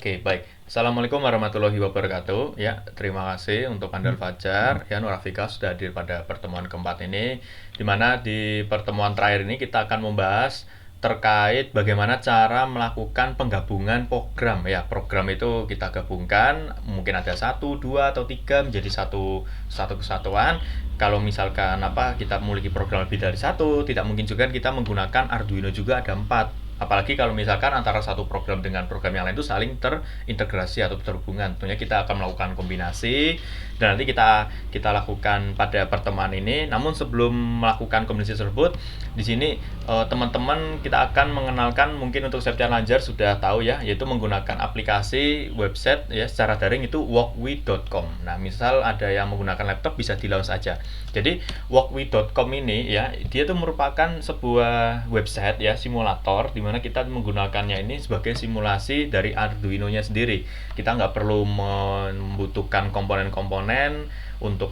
Oke, baik. Assalamualaikum warahmatullahi wabarakatuh. Ya, terima kasih untuk Anda Fajar. Ya, Nur Afika sudah hadir pada pertemuan keempat ini. Di mana di pertemuan terakhir ini kita akan membahas terkait bagaimana cara melakukan penggabungan program. Ya, program itu kita gabungkan, mungkin ada satu, dua, atau tiga menjadi satu kesatuan. Kalau misalkan kita memiliki program lebih dari satu, tidak mungkin juga kita menggunakan Arduino juga ada empat. Apalagi kalau misalkan antara satu program dengan program yang lain itu saling terintegrasi atau terhubungan. Tentunya kita akan melakukan kombinasi dan nanti kita lakukan pada pertemuan ini. Namun sebelum melakukan kombinasi tersebut, di sini teman-teman kita akan mengenalkan, mungkin untuk Septian Lanjar sudah tahu ya, yaitu menggunakan aplikasi website ya secara daring itu walkwe.com. Nah, misal ada yang menggunakan laptop bisa di-launch saja. Jadi walkwe.com ini ya, dia itu merupakan sebuah website ya, simulator di mana kita menggunakannya ini sebagai simulasi dari Arduino-nya sendiri. Kita nggak perlu membutuhkan komponen-komponen untuk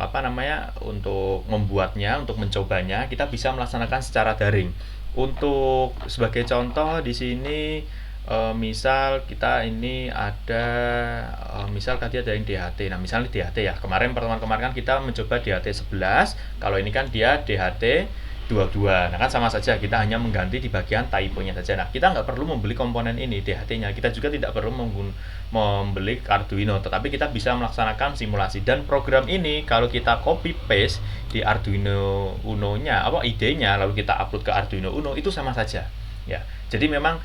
untuk membuatnya, untuk mencobanya. Kita bisa melaksanakan secara daring. Untuk sebagai contoh di sini misal kita ini ada misal tadi ada yang DHT. Nah, misalnya DHT ya. Pertemuan kemarin kan kita mencoba DHT 11. Kalau ini kan dia DHT 22. Nah, kan sama saja, kita hanya mengganti di bagian typo-nya saja. Nah, kita nggak perlu membeli komponen ini DHT-nya. Kita juga tidak perlu membeli Arduino, tetapi kita bisa melaksanakan simulasi. Dan program ini kalau kita copy paste di Arduino Uno-nya, idenya, lalu kita upload ke Arduino Uno, itu sama saja. Ya, jadi memang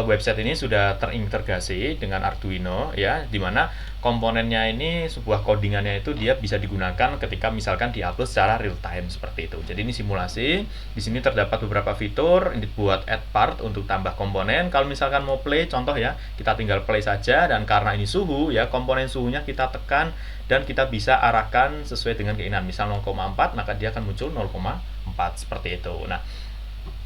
website ini sudah terintegrasi dengan Arduino ya, dimana komponennya ini sebuah codingannya itu dia bisa digunakan ketika misalkan diupload secara real time seperti itu. Jadi ini simulasi. Di sini terdapat beberapa fitur. Ini buat add part untuk tambah komponen. Kalau misalkan mau play, contoh ya, kita tinggal play saja, dan karena ini suhu ya, komponen suhunya kita tekan dan kita bisa arahkan sesuai dengan keinginan. Misal 0,4 maka dia akan muncul 0,4 seperti itu. Nah,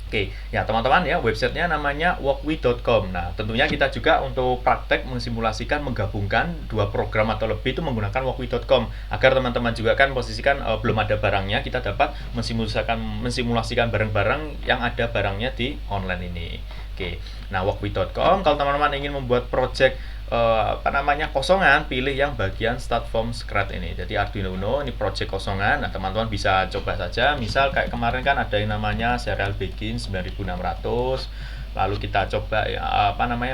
oke, ya teman-teman ya, websitenya namanya walkwe.com. Nah, tentunya kita juga untuk praktek mensimulasikan menggabungkan dua program atau lebih itu menggunakan walkwe.com agar teman-teman juga kan posisikan belum ada barangnya, kita dapat mensimulasikan barang-barang yang ada barangnya di online ini. Oke, nah walkwe.com, kalau teman-teman ingin membuat project kosongan, pilih yang bagian start from scratch ini. Jadi Arduino Uno ini project kosongan. Nah, teman-teman bisa coba saja. Misal kayak kemarin kan ada yang namanya serial begin 9600. Lalu kita coba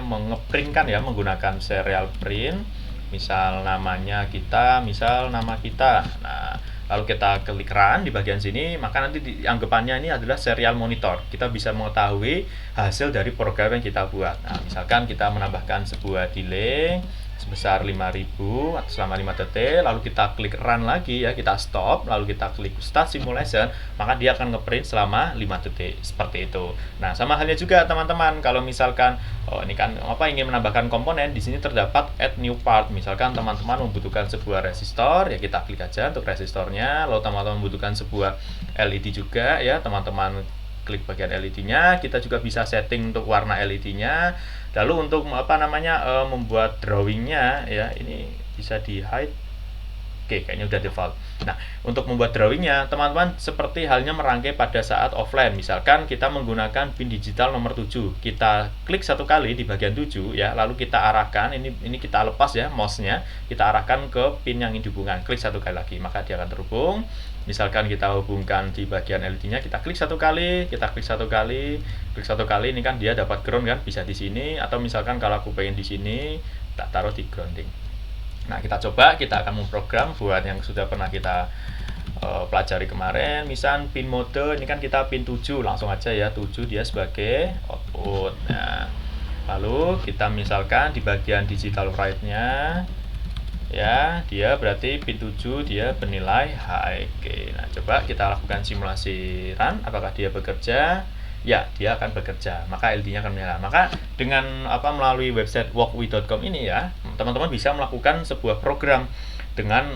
mengeprintkan ya menggunakan serial print. Misal nama kita. Nah, lalu kita klik run di bagian sini, maka nanti anggapannya ini adalah serial monitor. Kita bisa mengetahui hasil dari program yang kita buat. Nah, misalkan kita menambahkan sebuah delay sebesar 5000 atau selama 5 detik, lalu kita klik run lagi ya, kita stop, lalu kita klik start simulation, maka dia akan ngeprint selama 5 detik seperti itu. Nah, sama halnya juga teman-teman, kalau misalkan ini kan ingin menambahkan komponen, di sini terdapat add new part. Misalkan teman-teman membutuhkan sebuah resistor, ya kita klik aja untuk resistornya. Lalu teman-teman membutuhkan sebuah LED juga ya, teman-teman klik bagian LED-nya. Kita juga bisa setting untuk warna LED-nya. Lalu untuk membuat drawingnya ya, ini bisa di hide. Oke, kayaknya udah default. Nah, untuk membuat drawingnya, teman-teman seperti halnya merangkai pada saat offline. Misalkan kita menggunakan pin digital nomor 7. Kita klik satu kali di bagian 7 ya, lalu kita arahkan, ini kita lepas ya mouse-nya, kita arahkan ke pin yang ingin dihubungkan. Klik satu kali lagi, maka dia akan terhubung. Misalkan kita hubungkan di bagian LED-nya, kita klik satu kali, klik satu kali, ini kan dia dapat ground kan, bisa di sini, atau misalkan kalau aku pengen di sini, tak taruh di grounding. Nah, kita coba, kita akan memprogram buat yang sudah pernah kita pelajari kemarin. Misal pin mode, ini kan kita pin 7, langsung aja ya, 7 dia sebagai output. Nah, lalu kita misalkan di bagian digital write-nya ya, dia berarti pin 7 dia bernilai high. Oke, nah coba kita lakukan simulasi run, apakah dia bekerja? Ya, dia akan bekerja, maka LED-nya akan menyala. Maka dengan melalui website walkwe.com ini ya, teman-teman bisa melakukan sebuah program dengan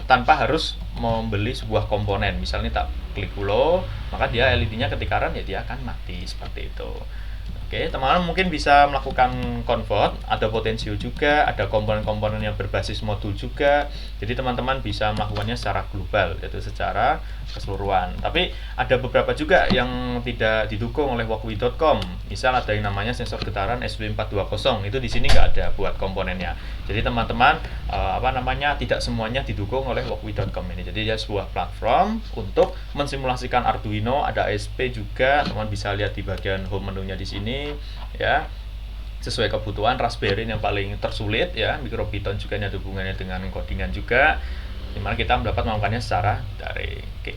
tanpa harus membeli sebuah komponen. Misalnya tak klik dulu, maka dia LED-nya ketika run ya dia akan mati seperti itu. Oke, teman-teman mungkin bisa melakukan convert, ada Potensio juga, ada komponen-komponen yang berbasis modul juga. Jadi teman-teman bisa melakukannya secara global, yaitu secara keseluruhan. Tapi ada beberapa juga yang tidak didukung oleh Walkaway.com. Misal ada yang namanya sensor getaran SW420, itu di sini nggak ada buat komponennya. Jadi teman-teman tidak semuanya didukung oleh Walkaway.com ini. Jadi dia sebuah platform untuk mensimulasikan Arduino, ada ASP juga. Teman bisa lihat di bagian home menunya di sini ya, sesuai kebutuhan. Raspberry yang paling tersulit ya, MicroPython juga ini ada hubungannya dengan codingan juga, dimana kita dapat melakukannya secara daring. Oke.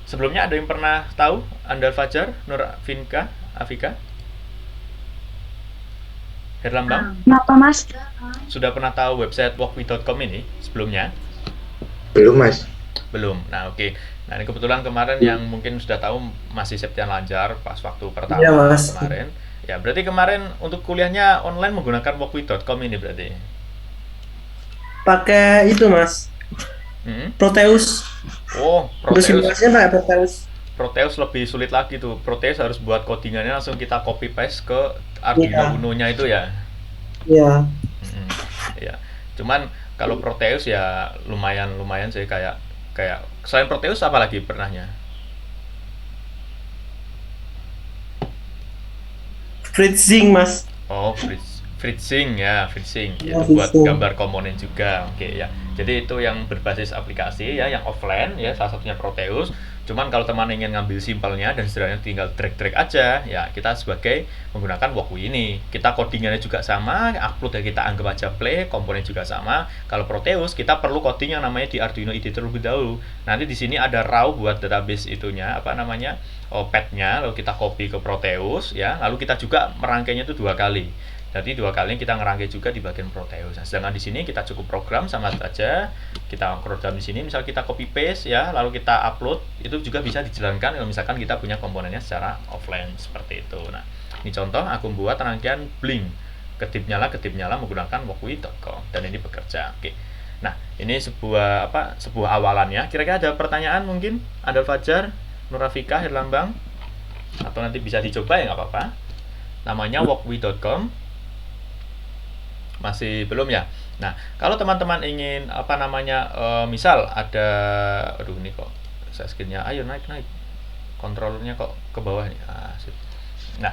Sebelumnya ada yang pernah tahu Andal Fajar, Nur Finka, Afika, Herlambang? Kenapa Mas? Sudah pernah tahu website walkaway.com ini sebelumnya? Belum, Mas. Belum. Nah, oke. Nah, ini kebetulan kemarin yang mungkin sudah tahu masih Septian Lancar pas waktu Iya pertama mas, kemarin. Ya, berarti kemarin untuk kuliahnya online menggunakan walkaway.com ini berarti. pakai itu mas, Hmm? Proteus. Oh, Terus Proteus. simulasinya pakai Proteus. Proteus lebih sulit lagi tuh. Proteus harus buat codingannya langsung kita copy paste ke Arduino Iya, Uno-nya itu ya. iya. Hmm, ya. Cuman kalau Proteus ya lumayan sih, kayak kayak selain Proteus apa lagi pernahnya? Fritzing mas. Oh, Fritzing ya, Fritzing. Iya, Itu buat Fritzing. gambar komponen juga. Oke ya. Jadi itu yang berbasis aplikasi ya, yang offline ya, salah satunya Proteus. Cuman kalau teman ingin ngambil simpelnya dan sederhananya tinggal drag-drag aja, ya kita sebagai menggunakan Walkaway ini. Kita codingannya juga sama, upload ya kita anggap aja play, komponen juga sama. Kalau Proteus kita perlu coding yang namanya di Arduino IDE terlebih dahulu. Nanti di sini ada raw buat database itunya, path-nya, lalu kita copy ke Proteus ya, lalu kita juga merangkainya itu 2 kali. Jadi 2 kali kita ngerangkai juga di bagian Proteus. Nah, sedangkan di sini kita cukup program sama saja. Kita program di sini, misal kita copy paste ya, lalu kita upload, itu juga bisa dijalankan kalau misalkan kita punya komponennya secara offline seperti itu. Nah, ini contoh aku buat rangkaian blink, kedip nyala menggunakan walkaway.com dan ini bekerja. Oke. Nah, ini sebuah awalannya. Kira-kira ada pertanyaan mungkin? Andal Fajar, Nurafika, Herlambang, atau nanti bisa dicoba ya nggak apa-apa. Namanya walkaway.com. Masih belum ya? Nah, kalau teman-teman ingin misal ada, aduh ini kok saya skinnya, ayo naik, kontrolernya kok ke bawah nih. Sip. Nah,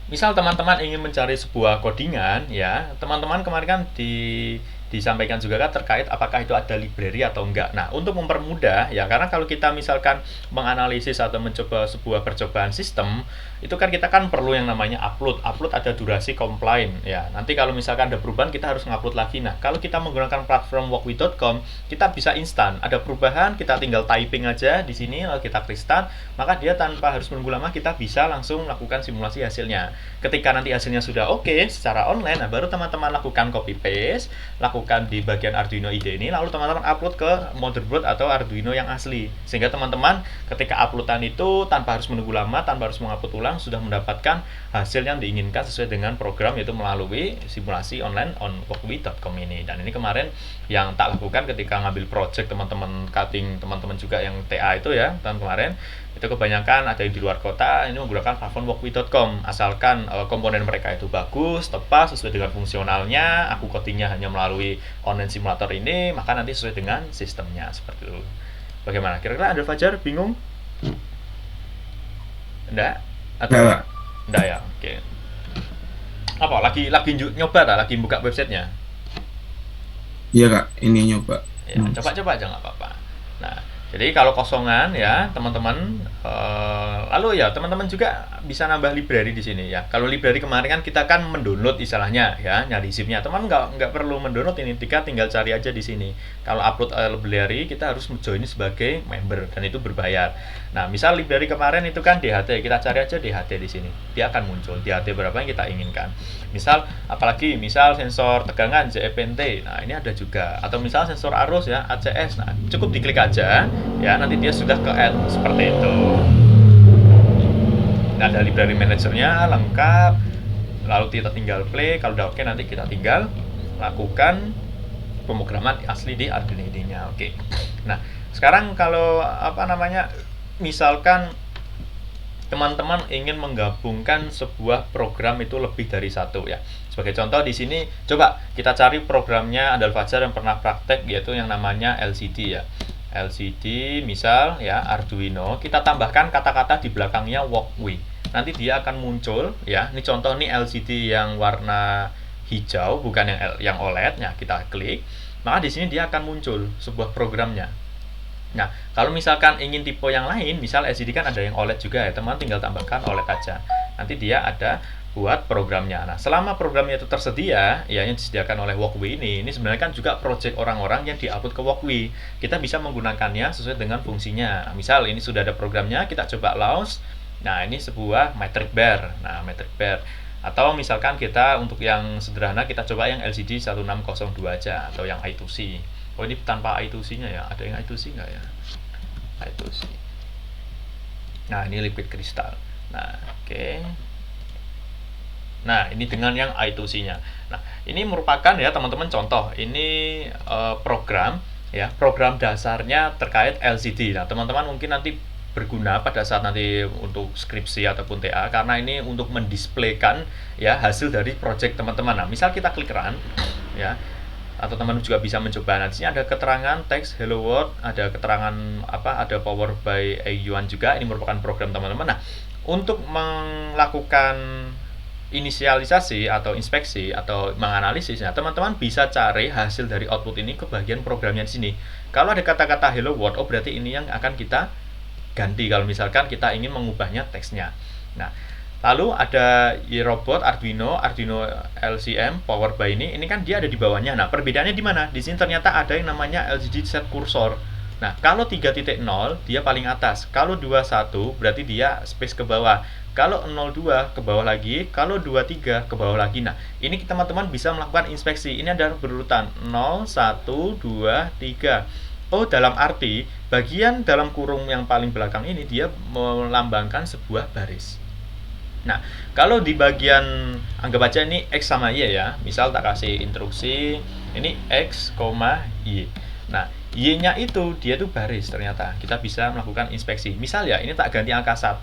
misal teman-teman ingin mencari sebuah codingan ya, teman-teman kemarin kan disampaikan juga kan terkait apakah itu ada library atau enggak. Nah, untuk mempermudah ya, karena kalau kita misalkan menganalisis atau mencoba sebuah percobaan sistem, itu kan kita kan perlu yang namanya upload ada durasi complain ya. Nanti kalau misalkan ada perubahan kita harus ngupload lagi. Nah, kalau kita menggunakan platform walkaway.com, kita bisa instan, ada perubahan kita tinggal typing aja di sini, lalu kita klik start, maka dia tanpa harus menunggu lama kita bisa langsung melakukan simulasi hasilnya. Ketika nanti hasilnya sudah oke secara online, nah baru teman-teman lakukan copy paste, lakukan di bagian Arduino IDE ini, lalu teman-teman upload ke motherboard atau Arduino yang asli, sehingga teman-teman ketika uploadan itu tanpa harus menunggu lama, tanpa harus mengupload ulang, sudah mendapatkan hasil yang diinginkan sesuai dengan program, yaitu melalui simulasi online on walkaway.com ini. Dan ini kemarin yang tak lakukan ketika ngambil project teman-teman cutting, teman-teman juga yang TA itu ya, tahun kemarin itu kebanyakan ada yang di luar kota ini menggunakan platform walkaway.com, asalkan komponen mereka itu bagus, tepat, sesuai dengan fungsionalnya, aku codingnya hanya melalui online simulator ini, maka nanti sesuai dengan sistemnya seperti itu. Bagaimana? Kira-kira Andal Fajar bingung? Enggak? Atau Enggak, Pak. enggak ya? Oke. Apa? Lagi nyoba tak? Lagi buka websitenya? Iya, Kak. Ini nyoba. Ya, coba-coba aja nggak apa-apa. Nah, jadi kalau kosongan ya teman-teman, lalu ya teman-teman juga bisa nambah library di sini ya. Kalau library kemarin kan kita kan mendownload istilahnya ya, nyari zipnya. Teman nggak perlu mendownload ini, tinggal cari aja di sini. Kalau upload library kita harus join sebagai member dan itu berbayar. Nah, misal library kemarin itu kan DHT, kita cari aja DHT di sini. Dia akan muncul DHT berapa yang kita inginkan. Misal misal sensor tegangan JEPNT. Nah, ini ada juga. Atau misal sensor arus ya ACS. Nah, cukup diklik aja ya, nanti dia sudah ke add seperti itu. Nah, ada library manajernya lengkap. Lalu kita tinggal play, kalau udah oke nanti kita tinggal lakukan pemrograman asli di Arduino IDE-nya. Oke. Nah, sekarang kalau misalkan teman-teman ingin menggabungkan sebuah program itu lebih dari satu ya. Sebagai contoh di sini coba kita cari programnya Andal Fajar yang pernah praktek, yaitu yang namanya LCD ya. LCD misal ya Arduino, kita tambahkan kata-kata di belakangnya walkway. Nanti dia akan muncul ya. Ini contoh nih LCD yang warna hijau, bukan yang OLED. Nah, kita klik, maka di sini dia akan muncul sebuah programnya. Nah, kalau misalkan ingin tipe yang lain, misal LCD kan ada yang OLED juga ya, teman tinggal tambahkan OLED aja. Nanti dia ada buat programnya. Nah, selama programnya itu tersedia, ya yang disediakan oleh Walkway ini sebenarnya kan juga project orang-orang yang diupload ke Walkway. Kita bisa menggunakannya sesuai dengan fungsinya. Nah, misal ini sudah ada programnya, kita coba launch. Nah, ini sebuah metric bar. Nah, metric bar. Atau misalkan kita untuk yang sederhana kita coba yang LCD 1602 aja, atau yang I2C. Oh, ini tanpa I2C-nya ya. Ada yang I2C nggak ya? I2C. Nah, ini liquid crystal. Nah, oke. Nah, ini dengan yang I2C-nya. Nah, ini merupakan ya teman-teman contoh. Ini program ya, program dasarnya terkait LCD. Nah, teman-teman mungkin nanti berguna pada saat nanti untuk skripsi ataupun TA, karena ini untuk mendisplaykan ya hasil dari project teman-teman. Nah, misal kita klik run ya, atau teman-teman juga bisa mencoba. Nah, di sini ada keterangan teks hello world, ada keterangan ada power by A1 juga. Ini merupakan program teman-teman. Nah, untuk melakukan inisialisasi atau inspeksi atau menganalisis, nah teman-teman bisa cari hasil dari output ini ke bagian programnya di sini. Kalau ada kata-kata hello world, oh berarti ini yang akan kita ganti kalau misalkan kita ingin mengubahnya teksnya. Nah, lalu ada robot Arduino LCM power by ini kan dia ada di bawahnya. Nah, perbedaannya di mana? Di sini ternyata ada yang namanya LCD set cursor. Nah, kalau 3.0 dia paling atas. Kalau 21 berarti dia space ke bawah. Kalau 02 ke bawah lagi, kalau 23 ke bawah lagi. Nah, ini teman-teman bisa melakukan inspeksi. Ini ada berurutan 0, 1, 2, 3. Oh, dalam arti bagian dalam kurung yang paling belakang ini dia melambangkan sebuah baris. Nah, kalau di bagian anggap aja ini X sama Y ya. Misal tak kasih instruksi ini X, Y. Nah, Y-nya itu dia tuh baris ternyata. Kita bisa melakukan inspeksi. Misal ya, ini tak ganti angka 1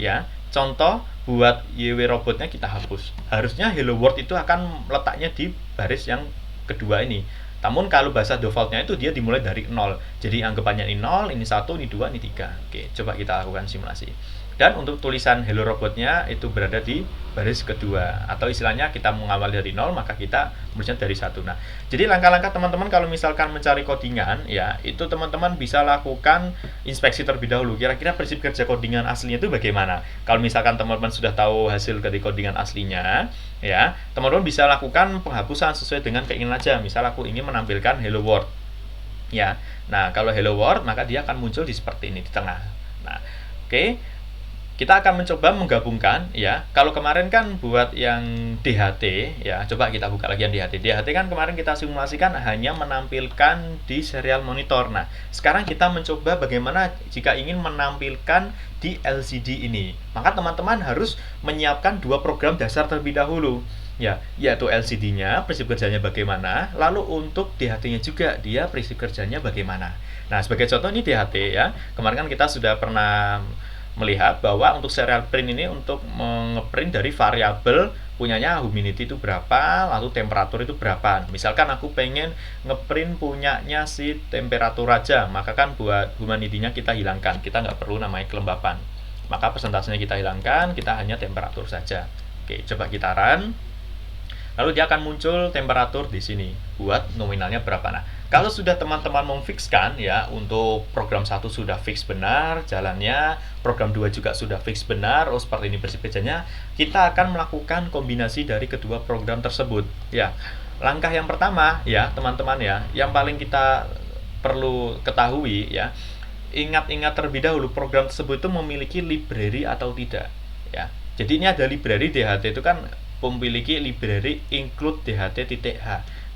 ya. Contoh buat YW robotnya kita hapus. Harusnya hello world itu akan letaknya di baris yang kedua ini. Namun kalau bahasa defaultnya itu dia dimulai dari 0. Jadi anggapannya ini 0, ini 1, ini 2, ini 3. Oke, coba kita lakukan simulasi. Dan untuk tulisan hello robotnya itu berada di baris kedua, atau istilahnya kita mengawal dari 0 maka kita menulisnya dari 1. Nah, jadi langkah-langkah teman-teman kalau misalkan mencari codingan ya, itu teman-teman bisa lakukan inspeksi terlebih dahulu. Kira-kira prinsip kerja codingan aslinya itu bagaimana? Kalau misalkan teman-teman sudah tahu hasil dari codingan aslinya ya, teman-teman bisa lakukan penghapusan sesuai dengan keinginan aja. Misal aku ingin menampilkan hello world ya. Nah, kalau hello world maka dia akan muncul di seperti ini di tengah. Nah, oke. Kita akan mencoba menggabungkan ya. Kalau kemarin kan buat yang DHT ya, coba kita buka lagi yang DHT. DHT kan kemarin kita simulasikan hanya menampilkan di serial monitor. Nah, sekarang kita mencoba bagaimana jika ingin menampilkan di LCD ini. Maka teman-teman harus menyiapkan dua program dasar terlebih dahulu. Ya, yaitu LCD-nya, prinsip kerjanya bagaimana, lalu untuk DHT-nya juga, dia prinsip kerjanya bagaimana. Nah, sebagai contoh ini DHT ya. Kemarin kan kita sudah pernah melihat bahwa untuk serial print ini untuk ngeprint dari variabel punyanya humidity itu berapa, lalu temperatur itu berapa. Misalkan aku pengen ngeprint punyanya si temperatur aja, maka kan buat humidity-nya kita hilangkan, kita nggak perlu namanya kelembapan, maka persentasenya kita hilangkan, kita hanya temperatur saja. Oke, coba kita run. Lalu dia akan muncul temperatur di sini buat nominalnya berapa. Nah, kalau sudah teman-teman memfixkan ya, untuk program 1 sudah fix benar jalannya, program 2 juga sudah fix benar, oh seperti ini prinsip kerjanya, kita akan melakukan kombinasi dari kedua program tersebut ya. Langkah yang pertama ya teman-teman ya, yang paling kita perlu ketahui ya, ingat-ingat terlebih dahulu program tersebut itu memiliki library atau tidak ya. Jadi ini ada library DHT itu kan memiliki library include dht.h.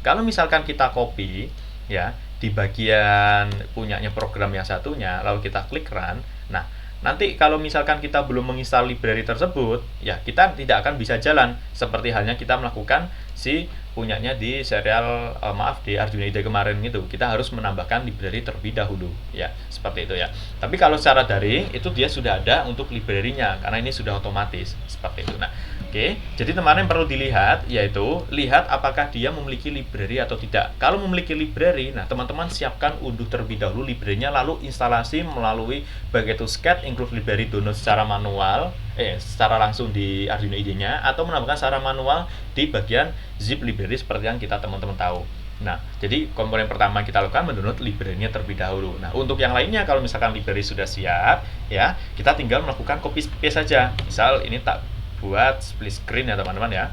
Kalau misalkan kita copy ya di bagian punyanya program yang satunya, lalu kita klik run, nah nanti kalau misalkan kita belum menginstal library tersebut, ya kita tidak akan bisa jalan seperti halnya kita melakukan si punyanya di serial di Arjuna Ide kemarin itu. Kita harus menambahkan library terlebih dahulu, ya seperti itu ya. Tapi kalau secara daring itu dia sudah ada untuk library-nya karena ini sudah otomatis seperti itu. Nah, oke, jadi teman-teman yang perlu dilihat yaitu lihat apakah dia memiliki library atau tidak. Kalau memiliki library, nah teman-teman siapkan unduh terlebih dahulu library-nya, lalu instalasi melalui baik itu Scat include library download secara manual, secara langsung di Arduino IDE-nya, atau menambahkan secara manual di bagian zip library seperti yang kita teman-teman tahu. Nah, jadi komponen pertama kita lakukan mendownload library-nya terlebih dahulu. Nah, untuk yang lainnya kalau misalkan library sudah siap, ya kita tinggal melakukan copy paste saja. Misal ini tak buat split screen ya teman-teman ya.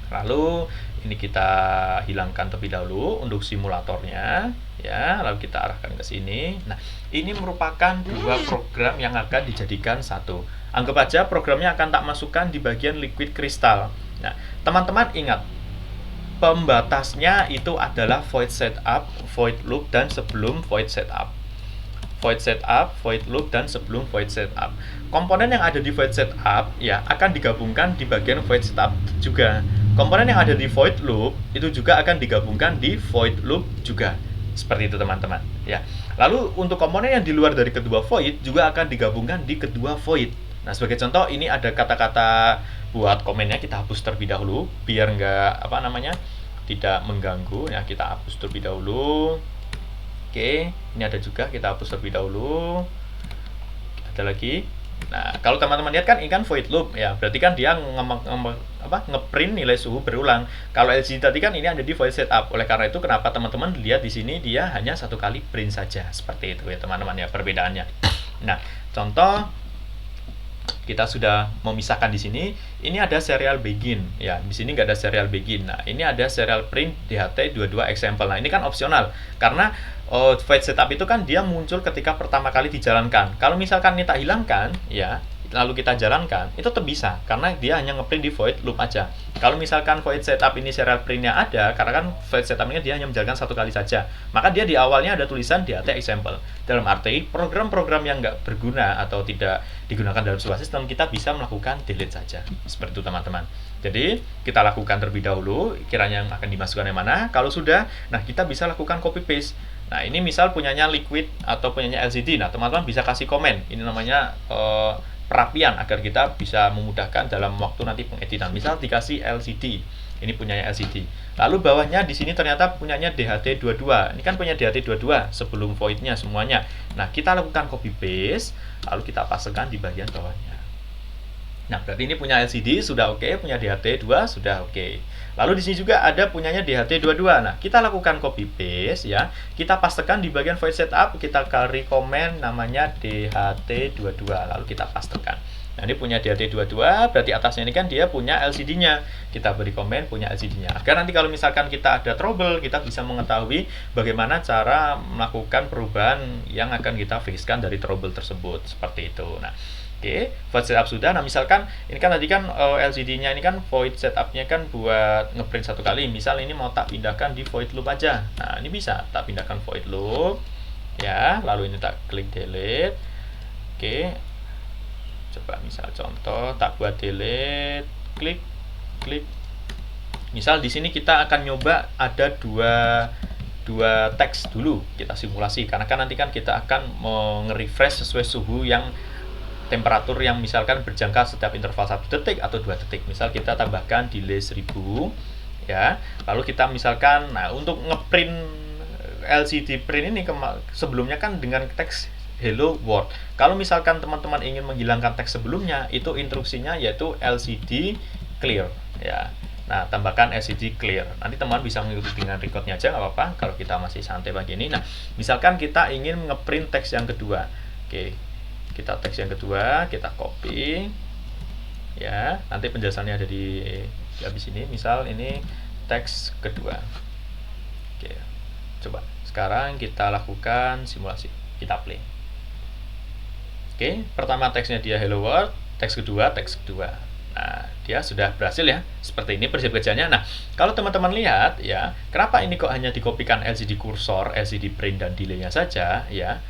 Lalu ini kita hilangkan terlebih dahulu untuk simulatornya ya, lalu kita arahkan ke sini. Nah, ini merupakan dua program yang akan dijadikan satu. Anggap aja programnya akan tak masukkan di bagian liquid crystal. Nah, teman-teman ingat pembatasnya itu adalah void setup, void loop, dan sebelum void setup. Void setup, void loop, dan sebelum void setup. Komponen yang ada di void setup ya akan digabungkan di bagian void setup juga. Komponen yang ada di void loop itu juga akan digabungkan di void loop juga. Seperti itu teman-teman ya. Lalu untuk komponen yang di luar dari kedua void juga akan digabungkan di kedua void. Nah, sebagai contoh ini ada kata-kata buat komennya, kita hapus terlebih dahulu biar nggak tidak mengganggu ya. Kita hapus terlebih dahulu. Oke, ini ada juga, kita hapus terlebih dahulu. Ada lagi. Nah, kalau teman-teman lihat kan ini kan void loop ya, berarti kan dia ngeprint nilai suhu berulang. Kalau LCD tadi kan ini ada di void setup. Oleh karena itu kenapa teman-teman lihat di sini dia hanya satu kali print saja. Seperti itu ya teman-teman ya perbedaannya. Nah, contoh kita sudah memisahkan di sini. Ini ada serial begin ya. Di sini nggak ada serial begin. Nah, ini ada serial print DHT22 example. Nah, ini kan opsional karena void setup itu kan dia muncul ketika pertama kali dijalankan. Kalau misalkan ini tak hilangkan ya, lalu kita jalankan, itu tetap bisa karena dia hanya ngeprint di void loop aja. Kalau misalkan void setup ini serial printnya ada, karena kan void setup ini dia hanya menjalankan satu kali saja, maka dia di awalnya ada tulisan DHT example. Dalam arti program-program yang nggak berguna atau tidak digunakan dalam sebuah sistem, kita bisa melakukan delete saja. Seperti itu teman-teman. Jadi kita lakukan terlebih dahulu kiranya yang akan dimasukkan yang mana. Kalau sudah, nah kita bisa lakukan copy paste. Nah, ini misal punyanya liquid atau punyanya LCD. Nah, teman-teman bisa kasih komen. Ini namanya perapian agar kita bisa memudahkan dalam waktu nanti pengeditan. Misal dikasih LCD, ini punyanya LCD. Lalu bawahnya di sini ternyata punyanya DHT22. Ini kan punya DHT22 sebelum voidnya semuanya. Nah, kita lakukan copy paste, lalu kita pasangkan di bagian bawahnya. Nah, berarti ini punya LCD sudah oke, punya DHT2 sudah oke. Lalu di sini juga ada punyanya DHT22. Nah, kita lakukan copy paste ya. Kita pastekan di bagian void setup, kita cari komen namanya DHT22, lalu kita pastekan. Nah, ini punya DHT22, berarti atasnya ini kan dia punya LCD-nya. Kita beri komen punya LCD-nya. Agar nanti kalau misalkan kita ada trouble, kita bisa mengetahui bagaimana cara melakukan perubahan yang akan kita fixkan dari trouble tersebut. Seperti itu. Nah, oke, void setup sudah. Nah, misalkan ini kan tadi kan LCD-nya ini kan void setup-nya kan buat ngeprint satu kali. Misal ini mau tak pindahkan di void loop aja. Nah, ini bisa tak pindahkan void loop ya, lalu ini tak klik delete. Oke. Coba misal contoh tak buat delete, klik. Misal di sini kita akan nyoba ada dua teks dulu kita simulasi karena kan nanti kan kita akan nge-refresh sesuai suhu yang temperatur yang misalkan berjangka setiap interval 1 detik atau 2 detik. Misal kita tambahkan delay 1000 ya. Lalu kita misalkan untuk ngeprint LCD print ini sebelumnya kan dengan teks hello world. Kalau misalkan teman-teman ingin menghilangkan teks sebelumnya, itu instruksinya yaitu LCD clear ya. Nah, tambahkan LCD clear. Nanti teman bisa mengikuti dengan recordnya aja nggak apa-apa kalau kita masih santai begini. Nah, misalkan kita ingin ngeprint teks yang kedua. Oke. Kita teks yang kedua, kita copy ya, nanti penjelasannya ada di habis ini. Misal ini teks kedua. Oke, coba sekarang kita lakukan simulasi, kita play. Oke, pertama teksnya dia hello world, teks kedua. Nah, dia sudah berhasil ya, seperti ini prinsip kerjanya. Nah, kalau teman-teman lihat ya, kenapa ini kok hanya dikopikan LCD kursor, LCD print dan delay-nya saja ya.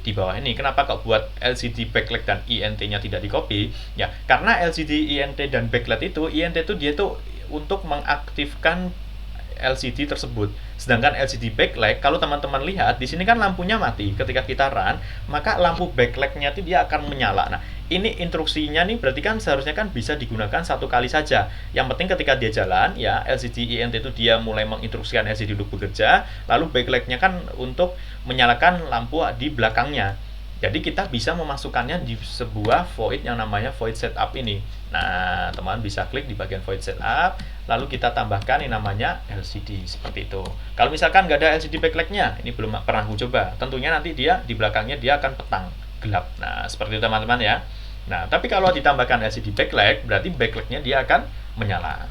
di bawah ini. Kenapa kok buat LCD backlight dan INT-nya tidak di copy? Ya, karena LCD, INT dan backlight itu, INT itu dia tuh untuk mengaktifkan LCD tersebut. Sedangkan LCD backlight, kalau teman-teman lihat di sini kan lampunya mati. Ketika kita run, maka lampu backlight-nya itu dia akan menyala. Nah, ini instruksinya nih berarti kan seharusnya kan bisa digunakan satu kali saja. Yang penting ketika dia jalan, ya LCD INT itu dia mulai menginstruksikan LCD untuk bekerja, lalu backlight-nya kan untuk menyalakan lampu di belakangnya. Jadi kita bisa memasukkannya di sebuah void yang namanya void setup ini. Nah, teman bisa klik di bagian void setup, lalu kita tambahkan yang namanya LCD seperti itu. Kalau misalkan nggak ada LCD backlight-nya, ini belum pernah aku coba. Tentunya nanti dia di belakangnya dia akan petang gelap. Nah, seperti itu teman-teman ya. Nah, tapi kalau ditambahkan LCD backlight, berarti backlight-nya dia akan menyala.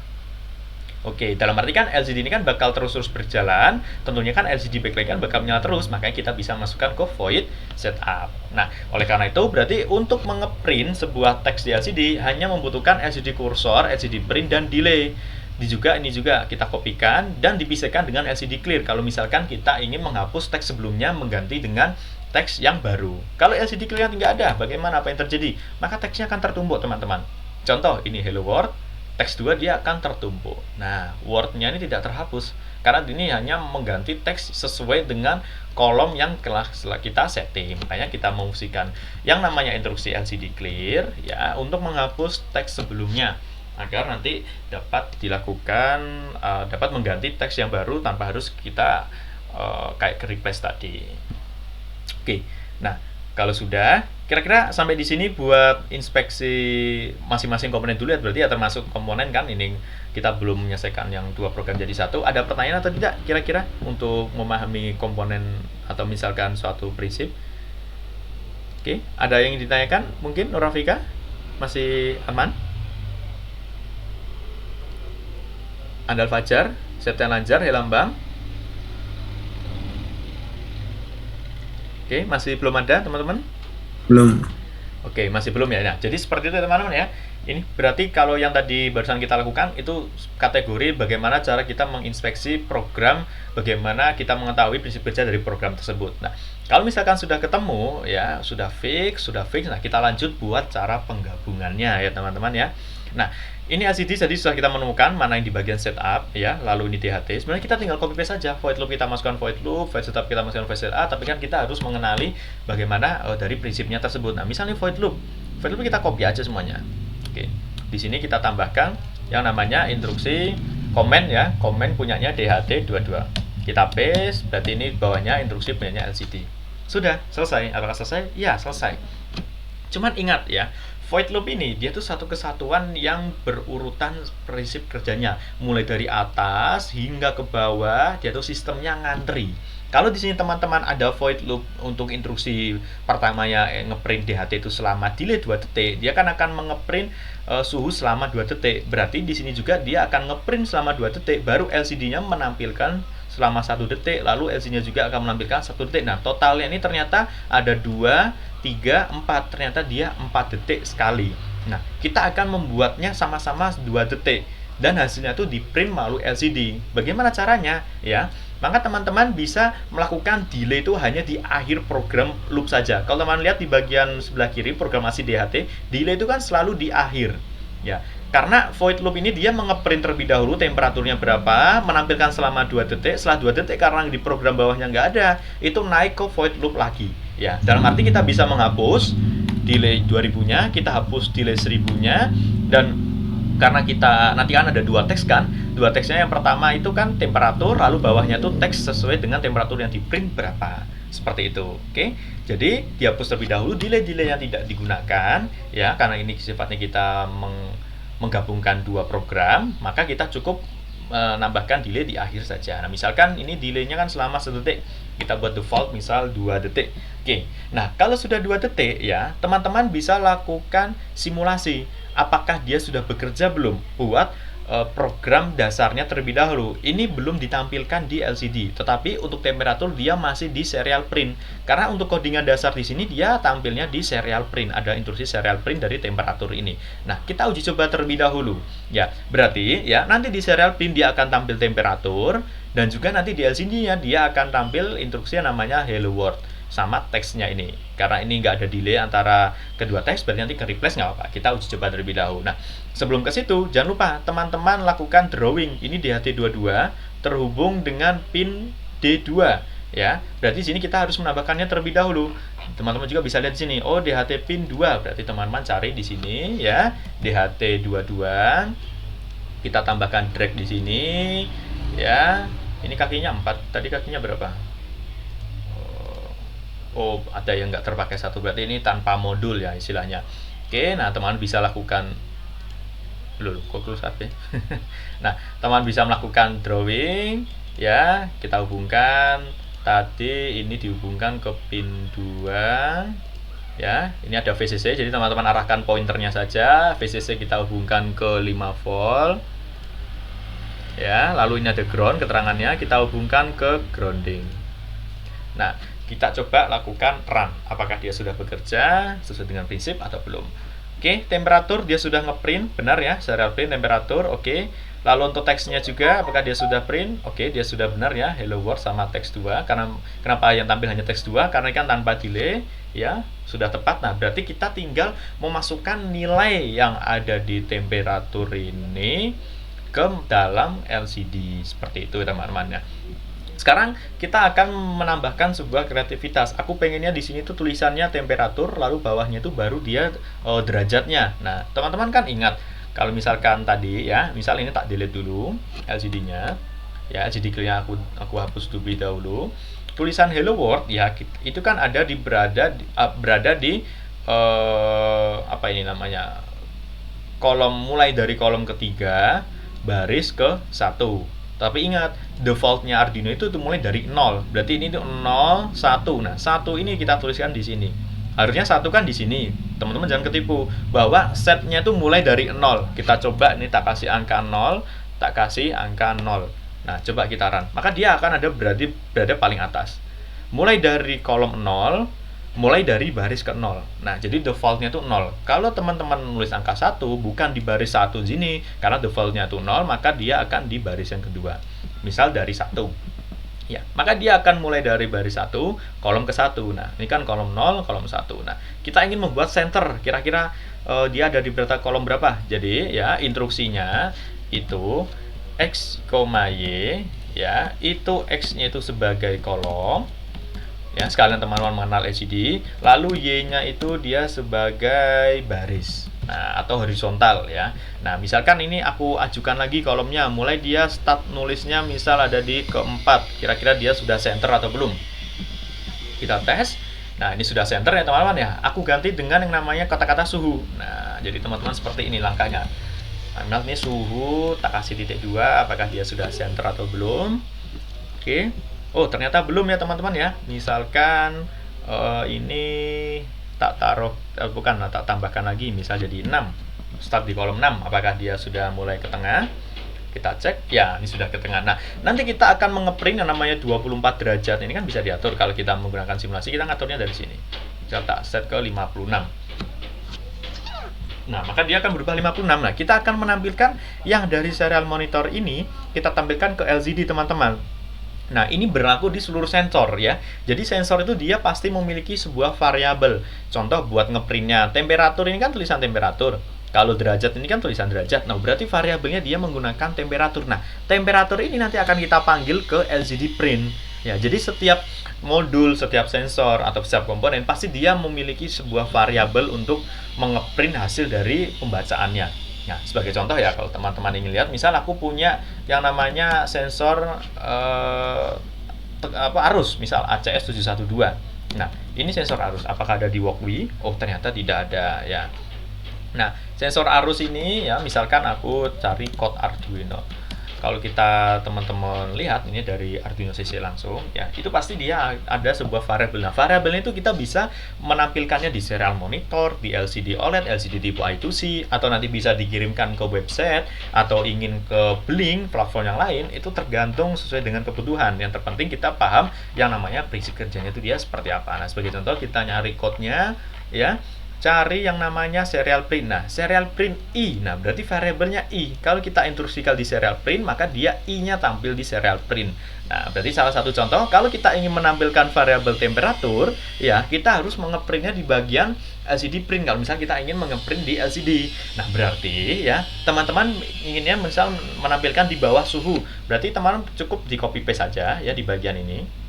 Oke, dalam arti kan LCD ini kan bakal terus-terus berjalan, tentunya kan LCD backlight kan bakal menyala terus, makanya kita bisa masukkan ke void setup. Nah, oleh karena itu berarti untuk mengeprint sebuah teks di LCD hanya membutuhkan LCD cursor, LCD print, dan delay. Ini juga kita kopikan dan dipisahkan dengan LCD clear kalau misalkan kita ingin menghapus teks sebelumnya mengganti dengan teks yang baru. Kalau LCD clear tidak ada, bagaimana, apa yang terjadi? Maka teksnya akan tertumpuk teman-teman. Contoh, ini hello world, teks 2 dia akan tertumpuk. Nah, word-nya ini tidak terhapus karena ini hanya mengganti teks sesuai dengan kolom yang telah kita setting. Makanya kita mengfungsikan yang namanya instruksi LCD clear ya untuk menghapus teks sebelumnya agar nanti dapat dilakukan dapat mengganti teks yang baru tanpa harus kita kayak replace tadi. Oke. Nah, kalau sudah, kira-kira sampai di sini buat inspeksi masing-masing komponen dulu ya, berarti ya termasuk komponen kan ini kita belum menyelesaikan yang 2 program jadi satu. Ada pertanyaan atau tidak kira-kira untuk memahami komponen atau misalkan suatu prinsip? Oke, ada yang ditanyakan? Mungkin Nurafika masih aman? Andal Fajar, Septian Lanjar, Helambang. Oke, masih belum ada teman-teman? Belum. Oke, masih belum ya. Nah, jadi seperti itu teman-teman ya. Ini berarti kalau yang tadi barusan kita lakukan itu kategori bagaimana cara kita menginspeksi program, bagaimana kita mengetahui prinsip kerja dari program tersebut. Nah, kalau misalkan sudah ketemu ya, sudah fix, nah kita lanjut buat cara penggabungannya ya teman-teman ya. Nah, ini LCD jadi sudah kita menemukan mana yang di bagian setup ya, lalu ini DHT. Sebenarnya kita tinggal copy paste saja. Void loop kita masukkan void loop, void setup kita masukkan void setup, tapi kan kita harus mengenali bagaimana dari prinsipnya tersebut. Nah, misalnya void loop kita copy aja semuanya. Oke. Di sini kita tambahkan yang namanya instruksi komen ya, komen punyanya DHT22. Kita paste, berarti ini bawahnya instruksi punyanya LCD. Sudah, selesai. Apakah selesai? Ya, selesai. Cuman ingat ya, void loop ini dia tuh satu kesatuan yang berurutan prinsip kerjanya, mulai dari atas hingga ke bawah, dia tuh sistemnya ngantri. Kalau di sini teman-teman ada void loop untuk instruksi pertamanya ngeprint DHT itu selama delay 2 detik, dia kan akan mengeprint suhu selama 2 detik. Berarti di sini juga dia akan ngeprint selama 2 detik, baru LCD-nya menampilkan selama 1 detik, lalu LCD-nya juga akan menampilkan 1 detik. Nah, totalnya ini ternyata ada 2, 3, 4, ternyata dia 4 detik sekali. Nah, kita akan membuatnya sama-sama 2 detik dan hasilnya itu di print melalui LCD. Bagaimana caranya? Ya, maka teman-teman bisa melakukan delay itu hanya di akhir program loop saja. Kalau teman lihat di bagian sebelah kiri programasi DHT, delay itu kan selalu di akhir. Ya, karena void loop ini dia mengeprint terlebih dahulu temperaturnya berapa, menampilkan selama 2 detik. Setelah 2 detik karena di program bawahnya nggak ada, itu naik ke void loop lagi. Ya, dalam arti kita bisa menghapus delay 2000-nya, kita hapus delay 1000-nya, dan karena kita nanti kan ada 2 teks kan, 2 teksnya yang pertama itu kan temperatur, lalu bawahnya tuh teks sesuai dengan temperatur yang di print berapa, seperti itu. Oke, jadi dihapus terlebih dahulu delay yang tidak digunakan ya, karena ini sifatnya kita menggabungkan 2 program, maka kita cukup menambahkan delay di akhir saja. Nah, misalkan ini delaynya kan selama 1 detik, kita buat default misal 2 detik. Oke, nah kalau sudah 2 detik ya, teman-teman bisa lakukan simulasi apakah dia sudah bekerja belum buat program dasarnya terlebih dahulu. Ini belum ditampilkan di LCD, tetapi untuk temperatur dia masih di serial print. Karena untuk codingan dasar di sini dia tampilnya di serial print, ada instruksi serial print dari temperatur ini. Nah, kita uji coba terlebih dahulu. Ya, berarti ya nanti di serial print dia akan tampil temperatur dan juga nanti di LCD-nya dia akan tampil instruksi yang namanya hello world. sama teksnya ini. Karena ini nggak ada delay antara kedua teks, berarti nanti ke replace nggak apa-apa. Kita uji coba terlebih dahulu. Nah, sebelum ke situ, jangan lupa teman-teman lakukan drawing. Ini DHT22 terhubung dengan pin D2 ya. Berarti sini kita harus menambahkannya terlebih dahulu. Teman-teman juga bisa lihat di sini. Oh, DHT pin 2. Berarti teman-teman cari di sini ya, DHT22. Kita tambahkan drag di sini ya. Ini kakinya 4. Tadi kakinya berapa? Oh, ada yang nggak terpakai satu, berarti ini tanpa modul ya istilahnya. Oke, nah teman bisa lakukan kok close up ya. Nah, teman bisa melakukan drawing ya. Kita hubungkan tadi, ini dihubungkan ke pin 2 ya. Ini ada VCC, jadi teman-teman arahkan pointernya saja. VCC kita hubungkan ke 5 volt ya. Lalu ini ada ground keterangannya, kita hubungkan ke grounding. Nah, kita coba lakukan run. Apakah dia sudah bekerja sesuai dengan prinsip atau belum? Oke, temperatur dia sudah ngeprint, benar ya, serial print temperatur. Oke. Lalu untuk teksnya juga, apakah dia sudah print? Oke, dia sudah benar ya, hello world sama teks 2. Karena kenapa yang tampil hanya teks 2? Karena kan tanpa delay ya, sudah tepat. Nah, berarti kita tinggal memasukkan nilai yang ada di temperatur ini ke dalam LCD seperti itu teman-teman ya. Sekarang kita akan menambahkan sebuah kreativitas. Aku pengennya di sini tuh tulisannya temperatur, lalu bawahnya itu baru dia derajatnya. Nah, teman-teman kan ingat kalau misalkan tadi ya, misal ini tak delete dulu LCD-nya. Ya, LCD clear-nya aku hapus terlebih dahulu. Tulisan hello world ya, itu kan ada berada di apa ini namanya? Mulai dari kolom ketiga baris ke 1. Tapi ingat, defaultnya Arduino itu mulai dari 0. Berarti ini tuh 0, 1. Nah, 1 ini kita tuliskan di sini. Harusnya 1 kan di sini. Teman-teman jangan ketipu bahwa setnya itu mulai dari 0. Kita coba ini tak kasih angka 0, tak kasih angka 0. Nah, coba kita run. Maka dia akan berada paling atas. Mulai dari kolom 0, mulai dari baris ke 0. Nah, jadi defaultnya itu 0. Kalau teman-teman menulis angka 1 bukan di baris 1 sini, karena defaultnya itu 0, maka dia akan di baris yang kedua. Misal dari 1. Ya, maka dia akan mulai dari baris 1, kolom ke 1. Nah, ini kan kolom 0, kolom 1. Nah, kita ingin membuat center. Kira-kira dia ada di kolom berapa? Jadi, ya, instruksinya itu X, Y, ya, itu X-nya itu sebagai kolom. Ya, sekalian teman-teman mengenal LCD, lalu Y-nya itu dia sebagai baris. Nah, atau horizontal ya. Nah, misalkan ini aku ajukan lagi kolomnya, mulai dia start nulisnya misal ada di keempat. Kira-kira dia sudah center atau belum? Kita tes. Nah, ini sudah center ya teman-teman ya. Aku ganti dengan yang namanya kata-kata suhu. Nah, jadi teman-teman seperti ini langkahnya. Nah, ini suhu, tak kasih titik 2, apakah dia sudah center atau belum? Oke. Oh, ternyata belum ya teman-teman ya. Misalkan ini tak taruh, tak tambahkan lagi, misal jadi 6. Start di kolom 6, apakah dia sudah mulai ke tengah? Kita cek, ya ini sudah ke tengah. Nah, nanti kita akan mengeprint yang namanya 24 derajat. Ini kan bisa diatur kalau kita menggunakan simulasi, kita ngaturnya dari sini. Kita tak set ke 56. Nah, maka dia akan berubah 56. Nah, kita akan menampilkan yang dari serial monitor ini, kita tampilkan ke LCD teman-teman. Nah, ini berlaku di seluruh sensor ya. Jadi sensor itu dia pasti memiliki sebuah variabel. Contoh buat ngeprintnya, temperatur ini kan tulisan temperatur. Kalau derajat ini kan tulisan derajat. Nah, berarti variabelnya dia menggunakan temperatur. Nah, temperatur ini nanti akan kita panggil ke LCD print. Ya, jadi setiap modul, setiap sensor atau setiap komponen pasti dia memiliki sebuah variabel untuk mengeprint hasil dari pembacaannya. Nah, sebagai contoh ya, kalau teman-teman ingin lihat, misal aku punya yang namanya sensor arus, misal ACS 712. Nah, ini sensor arus. Apakah ada di Walkwi? Oh, ternyata tidak ada ya. Nah, sensor arus ini ya, misalkan aku cari code Arduino. Kalau kita teman-teman lihat ini dari Arduino CC langsung ya, itu pasti dia ada sebuah variabel. Nah, variabelnya itu kita bisa menampilkannya di serial monitor, di LCD OLED, LCD tipe I2C, atau nanti bisa dikirimkan ke website atau ingin ke Blink, platform yang lain. Itu tergantung sesuai dengan kebutuhan. Yang terpenting kita paham yang namanya prinsip kerjanya itu dia seperti apa. Nah, sebagai contoh kita nyari code-nya ya. cari yang namanya serial print. Nah, serial print I. Nah, berarti variabelnya I. Kalau kita instruksikan di serial print, maka dia I-nya tampil di serial print. Nah, berarti salah satu contoh, kalau kita ingin menampilkan variabel temperatur, ya, kita harus mengeprintnya di bagian LCD print. Kalau misalnya kita ingin mengeprint di LCD. Nah, berarti ya, teman-teman inginnya misal menampilkan di bawah suhu. Berarti teman-teman cukup di copy paste saja ya di bagian ini.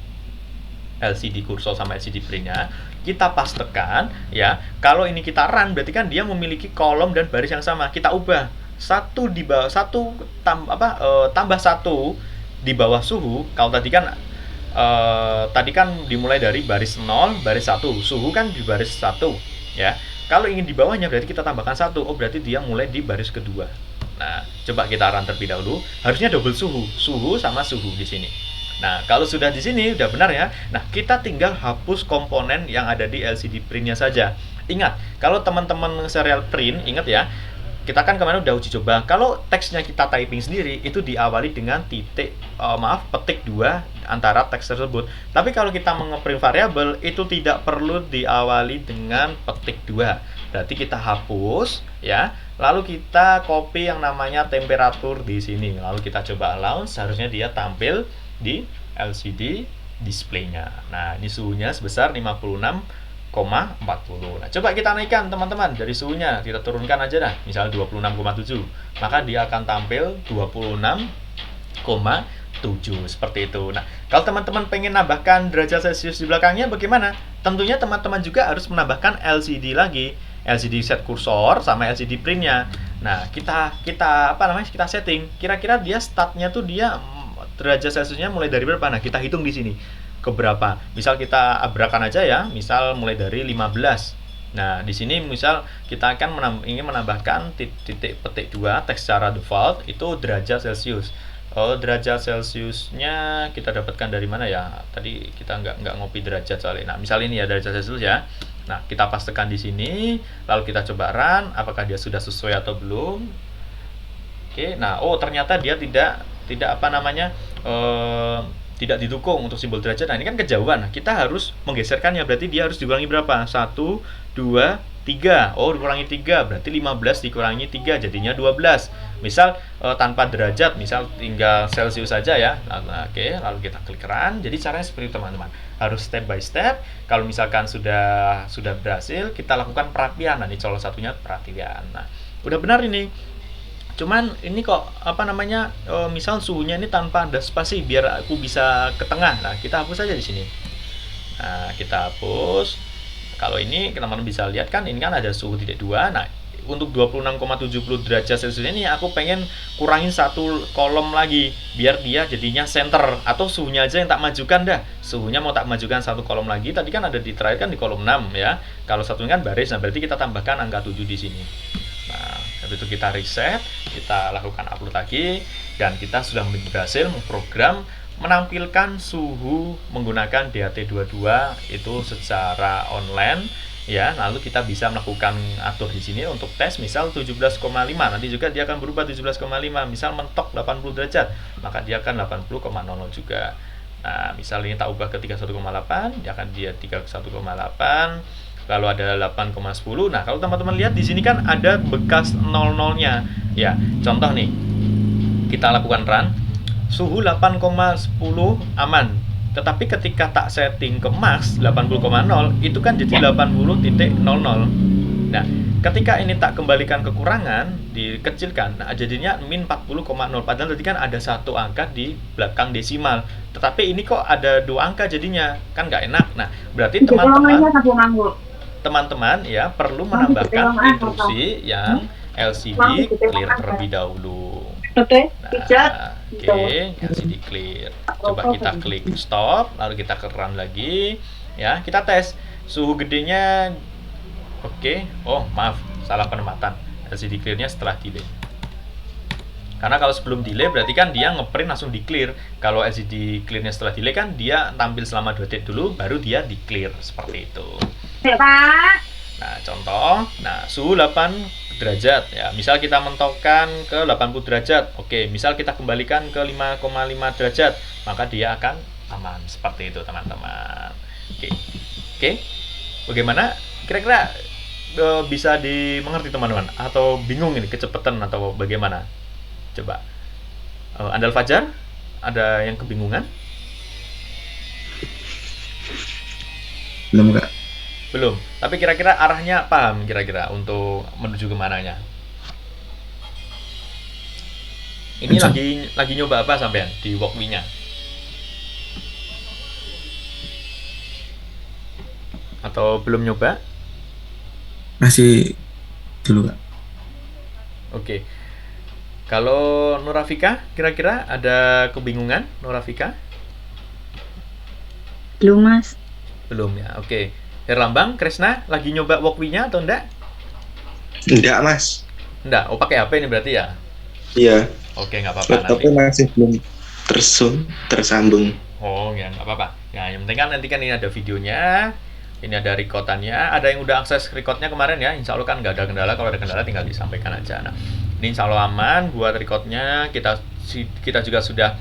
LCD kursor sama LCD printnya kita pastekan ya. Kalau ini kita run berarti kan dia memiliki kolom dan baris yang sama. Kita ubah satu di bawah satu tambah satu di bawah suhu. Kalau tadi kan dimulai dari baris 0 baris 1, suhu kan di baris 1 ya. Kalau ingin di bawahnya berarti kita tambahkan 1. Oh, berarti dia mulai di baris kedua. Nah, coba kita run terlebih dahulu. Harusnya double suhu sama suhu di sini. Nah, kalau sudah di sini udah benar ya. Nah, kita tinggal hapus komponen yang ada di LCD printnya saja. Ingat, kalau teman-teman serial print, ingat ya, kita kan kemarin udah uji coba. Kalau teksnya kita typing sendiri, itu diawali dengan petik 2 antara teks tersebut. Tapi kalau kita mengeprint variabel, itu tidak perlu diawali dengan petik 2. Berarti kita hapus ya. Lalu kita copy yang namanya temperatur di sini. Lalu kita coba launch, seharusnya dia tampil di LCD display-nya. Nah, ini suhunya sebesar 56,40. Nah, coba kita naikkan teman-teman dari suhunya, kita turunkan aja dah, misal 26,7. Maka dia akan tampil 26,7 seperti itu. Nah, kalau teman-teman pengen nambahkan derajat Celcius di belakangnya bagaimana? Tentunya teman-teman juga harus menambahkan LCD lagi. LCD set kursor sama LCD printnya. Nah, kita setting. Kira-kira dia startnya tuh dia derajat Celciusnya mulai dari berapa? Nah, kita hitung di sini ke berapa. Misal kita abrakan aja ya, misal mulai dari 15. Nah, di sini misal kita akan ingin menambahkan titik petik 2 teks secara default itu derajat Celcius. Derajat Celciusnya kita dapatkan dari mana ya? Tadi kita nggak ngopi derajat soalnya. Nah, misal ini ya derajat Celcius ya. Nah, kita pastekan di sini, lalu kita coba run, apakah dia sudah sesuai atau belum. Oke, nah, ternyata dia tidak tidak didukung untuk simbol derajat. Nah, ini kan kejauhan. Nah, kita harus menggeserkannya. Berarti dia harus dikurangi berapa? 1, 2, 3. Dikurangi 3. Berarti 15 dikurangi 3 jadinya 12. Misal tanpa derajat, misal tinggal Celcius saja ya. Oke, lalu kita klik run. Jadi caranya seperti itu, teman-teman. Harus step by step. Kalau misalkan sudah berhasil, kita lakukan perapian. Nah, ini salah satunya perapian. Nah, udah benar ini. Cuman ini kok misal suhunya ini tanpa ada spasi biar aku bisa ke tengah. Nah, kita hapus saja di sini. Nah, kita hapus. Kalau ini teman-teman bisa lihat kan ini kan ada suhu titik 2. Nah, untuk 26,70 derajat Celcius ini aku pengen kurangin satu kolom lagi biar dia jadinya center, atau suhunya aja yang tak majukan dah. Suhunya mau tak majukan satu kolom lagi. Tadi kan ada di terakhir kan di kolom 6 ya. Kalau satunya kan baris. Nah, berarti kita tambahkan angka 7 di sini. Nah, habis itu kita reset, kita lakukan upload lagi, dan kita sudah berhasil memprogram menampilkan suhu menggunakan DHT22 itu secara online ya. Lalu kita bisa melakukan atur di sini untuk tes misal 17,5. Nanti juga dia akan berubah 17,5. Misal mentok 80 derajat, maka dia akan 80,00 juga. Nah, misal ini tak ubah ke 31,8, dia akan 31,8. Lalu ada 8,10. Nah, kalau teman-teman lihat di sini kan ada bekas 00-nya. Ya, contoh nih. Kita lakukan run. Suhu 8,10 aman. Tetapi ketika tak setting ke max 80,0 itu kan jadi 80.00. Nah, ketika ini tak kembalikan kekurangan, dikecilkan, nah jadinya min 40,0. Padahal tadi kan ada satu angka di belakang desimal. Tetapi ini kok ada 2 angka jadinya, kan nggak enak. Nah, berarti teman-teman ya perlu menambahkan instruksi yang LCD clear terlebih dahulu. Nah, oke, LCD clear. Coba kita klik stop, lalu kita run lagi. Ya, kita tes suhu gedenya. Oke, maaf, salah penempatan. LCD clearnya setelah delay. Karena kalau sebelum delay berarti kan dia ngeprint langsung di clear. Kalau LCD clearnya setelah delay kan dia tampil selama 2 detik dulu, baru dia di clear seperti itu. Nah, contoh, suhu 8 derajat ya. Misal kita mentokkan ke 80 derajat. Oke, misal kita kembalikan ke 5,5 derajat, maka dia akan aman. Seperti itu, teman-teman. Oke. Bagaimana? Kira-kira bisa dimengerti teman-teman? Atau bingung ini kecepatan atau bagaimana? Coba. Andal Fajar, ada yang kebingungan? Belum, Kak. Belum. Tapi kira-kira arahnya paham kira-kira untuk menuju ke mananya? Ini Bisa. lagi nyoba apa sampean di walkway-nya? Atau belum nyoba? Masih dulu, Kak. Oke. Kalau Nurafika, kira-kira ada kebingungan Nurafika? Belum, Mas. Belum ya. Oke. Herlambang, Kresna lagi nyoba walkway-nya atau enggak? Enggak, Mas. Enggak. Oh, pakai HP ini berarti ya? Iya. Oke, nggak apa-apa nanti. Laptopnya masih belum tersambung. Oh, ya nggak apa-apa. Ya, yang penting kan nanti kan ini ada videonya, ini ada recordannya. Ada yang udah akses recordnya kemarin ya? Insya Allah kan nggak ada kendala. Kalau ada kendala tinggal disampaikan aja. Nah, ini insya Allah aman buat recordnya. Kita juga sudah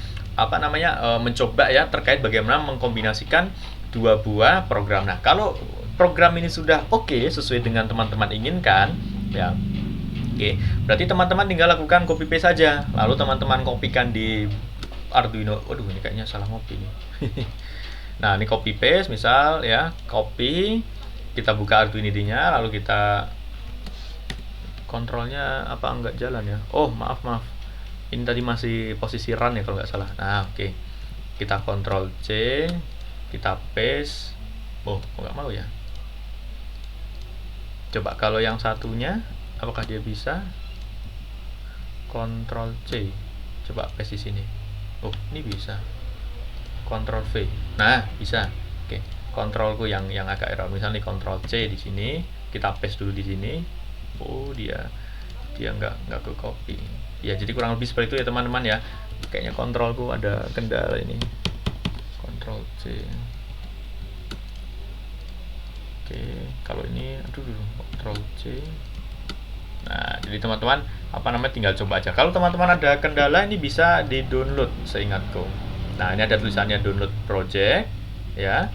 mencoba ya terkait bagaimana mengkombinasikan dua buah program. Nah, kalau program ini sudah oke sesuai dengan teman-teman inginkan, ya. Oke, berarti teman-teman tinggal lakukan copy paste saja. Lalu teman-teman kopikan di Arduino. Waduh, ini kayaknya salah ngopi nih. Nah, ini copy paste misal ya, copy, kita buka Arduino-nya, lalu kita kontrolnya apa enggak jalan ya? Oh, maaf. Ini tadi masih posisi run ya kalau nggak salah. Nah, oke. Kita Ctrl C, kita paste. Oh, kok nggak mau ya? Coba kalau yang satunya, apakah dia bisa? Ctrl C. Coba paste di sini. Oh, ini bisa. Ctrl V. Nah, bisa. Oke. Kontrolku yang agak error. Misalnya Ctrl C di sini, kita paste dulu di sini. Oh, dia nggak ke copy. Ya, jadi kurang lebih seperti itu ya teman-teman ya. Kayaknya kontrolku ada kendala ini. Ctrl C. Oke, kalau ini Ctrl C. Nah, jadi teman-teman tinggal coba aja. Kalau teman-teman ada kendala ini bisa di-download seingatku. Nah, ini ada tulisannya download project ya.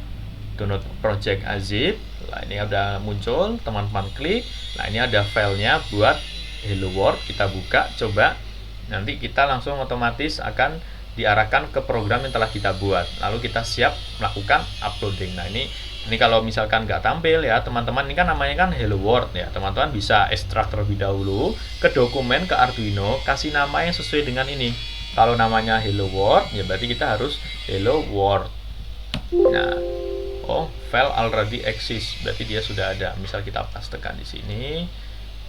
Download project azip. Nah, ini udah muncul, teman-teman klik. Nah, ini ada filenya buat Hello World, kita buka, coba. Nanti kita langsung otomatis akan diarahkan ke program yang telah kita buat. Lalu kita siap melakukan uploading. Nah, ini kalau misalkan nggak tampil ya teman-teman, ini kan namanya kan Hello World ya, teman-teman bisa ekstrak terlebih dahulu ke dokumen, ke Arduino, kasih nama yang sesuai dengan ini. Kalau namanya Hello World ya berarti kita harus Hello World. Nah, oh, file already exists, berarti dia sudah ada. Misal kita pastekan di sini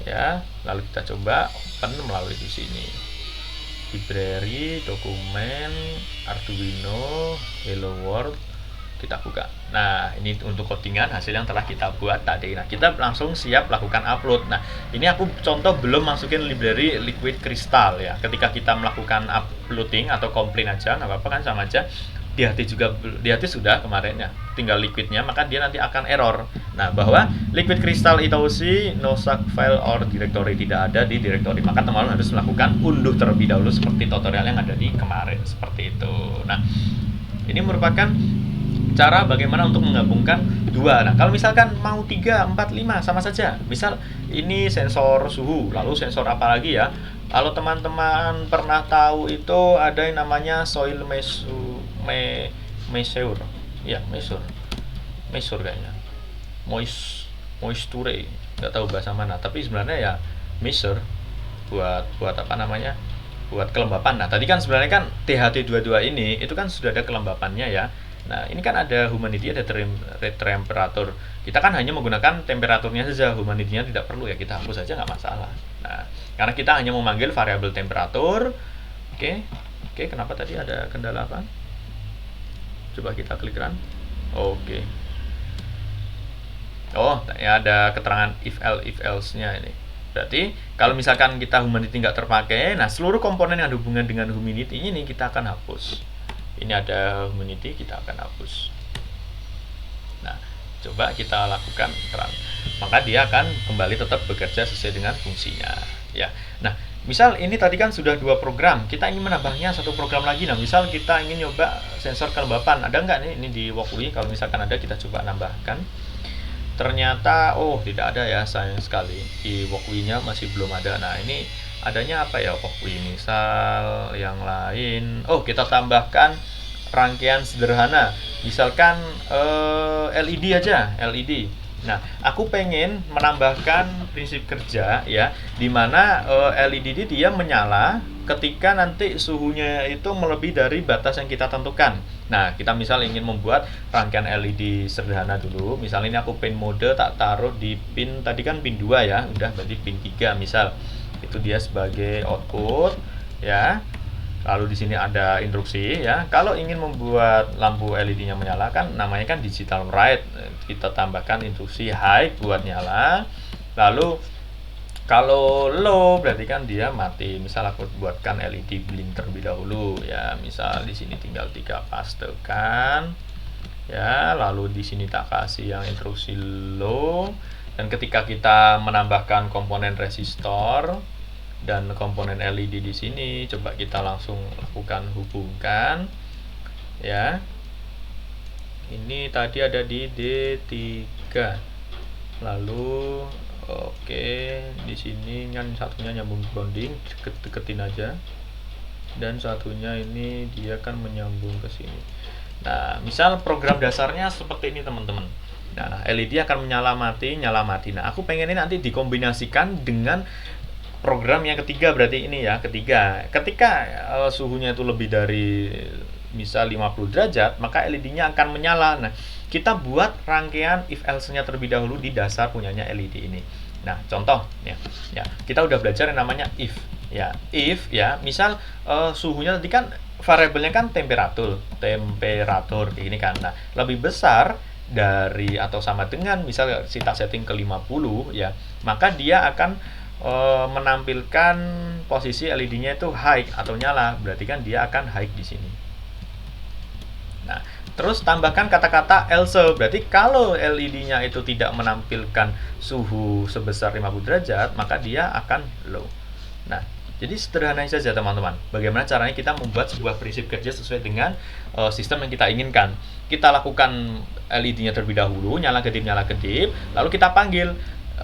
ya, lalu kita coba open melalui di sini. Library, dokumen, Arduino, Hello World, kita buka. Nah, ini untuk codingan hasil yang telah kita buat tadi. Nah, kita langsung siap lakukan upload. Nah, ini aku contoh belum masukin library Liquid Crystal ya. Ketika kita melakukan uploading atau komplain aja, nggak apa-apa kan, sama aja. Di hati sudah kemarin ya, tinggal liquidnya, maka dia nanti akan error. Nah, bahwa liquid crystal itosi no such file or directory, tidak ada di directory, maka teman-teman harus melakukan unduh terlebih dahulu seperti tutorial yang ada di kemarin, seperti itu. Nah, ini merupakan cara bagaimana untuk menggabungkan dua. Nah, kalau misalkan mau 3, 4, 5 sama saja. Misal ini sensor suhu, lalu sensor apa lagi ya? Kalau teman-teman pernah tahu itu ada yang namanya soil measure. Ya, measure kayaknya. Moisture. Nggak tahu bahasa mana, tapi sebenarnya ya measure buat buat kelembapan. Nah, tadi kan sebenarnya kan THT22 ini itu kan sudah ada kelembapannya ya. Nah, ini kan ada humidity, ada temperatur. Kita kan hanya menggunakan temperaturnya saja, humidity-nya tidak perlu ya, kita hapus saja nggak masalah. Nah, karena kita hanya memanggil variabel temperatur. Oke, kenapa tadi ada kendala apa? Coba kita klik run. Oke. Oh, ya ada keterangan if else-nya ini. Berarti kalau misalkan kita humidity nggak terpakai, nah seluruh komponen yang ada hubungan dengan humidity ini kita akan hapus. Ini ada humidity, kita akan hapus. Nah, coba kita lakukan run. Maka dia akan kembali tetap bekerja sesuai dengan fungsinya. Ya. Nah, misal ini tadi kan sudah 2 program, kita ingin menambahnya 1 program lagi. Nah, misal kita ingin nyoba sensor kelembapan, ada nggak nih ini di walkway? Kalau misalkan ada, kita coba nambahkan. ternyata tidak ada ya, sayang sekali. Di walkway-nya masih belum ada. Nah, ini adanya apa ya walkway? Misal yang lain. Kita tambahkan rangkaian sederhana. Misalkan LED aja, LED. Nah, aku pengen menambahkan prinsip kerja ya, dimana LED ini dia menyala ketika nanti suhunya itu melebihi dari batas yang kita tentukan. Nah, kita misal ingin membuat rangkaian LED sederhana dulu. Misal ini aku pin mode tak taruh di pin, tadi kan pin 2 ya, udah berarti pin 3 misal. Itu dia sebagai output ya. Lalu di sini ada instruksi ya. Kalau ingin membuat lampu LED-nya menyala kan namanya kan digital write. Kita tambahkan instruksi high buat nyala. Lalu kalau low berarti kan dia mati. Misal aku buatkan LED blink terlebih dahulu ya. Misal di sini tinggal 3 pastekan. Ya, lalu di sini tak kasih yang instruksi low. Dan ketika kita menambahkan komponen resistor dan komponen LED di sini, coba kita langsung lakukan hubungkan ya. Ini tadi ada di D3. Lalu di sini kan satunya nyambung grounding, deketin aja. Dan satunya ini dia kan menyambung ke sini. Nah, misal program dasarnya seperti ini, teman-teman. Nah, LED akan menyala mati, nyala mati. Nah, aku pengen ini nanti dikombinasikan dengan program yang ketiga, berarti ini ya, ketiga. Ketika suhunya itu lebih dari misal 50 derajat, maka LED-nya akan menyala. Nah, kita buat rangkaian if else-nya terlebih dahulu di dasar punyanya LED ini. Nah, contoh ya. Kita udah belajar yang namanya if ya. If ya, misal suhunya tadi kan variabelnya kan temperatur ini kan. Nah, lebih besar dari atau sama dengan misal kita setting ke 50 ya, maka dia akan menampilkan posisi LED-nya itu high atau nyala, berarti kan dia akan high di sini. Nah, terus tambahkan kata-kata else, berarti kalau LED-nya itu tidak menampilkan suhu sebesar 50 derajat, maka dia akan low. Nah, jadi sederhana saja teman-teman. Bagaimana caranya kita membuat sebuah prinsip kerja sesuai dengan sistem yang kita inginkan. Kita lakukan LED-nya terlebih dahulu, nyala kedip, lalu kita panggil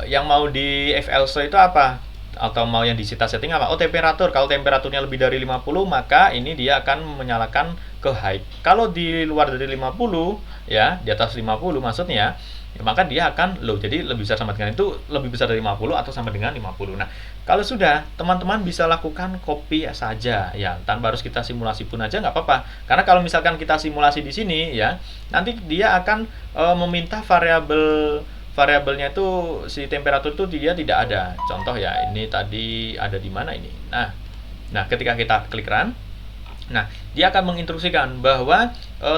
yang mau di FLC itu apa? Atau mau yang di kita setting apa? Temperatur. Kalau temperaturnya lebih dari 50, maka ini dia akan menyalakan ke high. Kalau di luar dari 50 ya, di atas 50 maksudnya, maka dia akan low. Jadi lebih besar sama dengan itu, lebih besar dari 50 atau sama dengan 50. Nah, kalau sudah, teman-teman bisa lakukan copy saja ya, tanpa harus kita simulasi pun aja nggak apa-apa. Karena kalau misalkan kita simulasi di sini ya, nanti dia akan meminta variabelnya itu si temperatur itu dia tidak ada. Contoh ya, ini tadi ada di mana ini. Nah, ketika kita klik run, nah dia akan menginstruksikan bahwa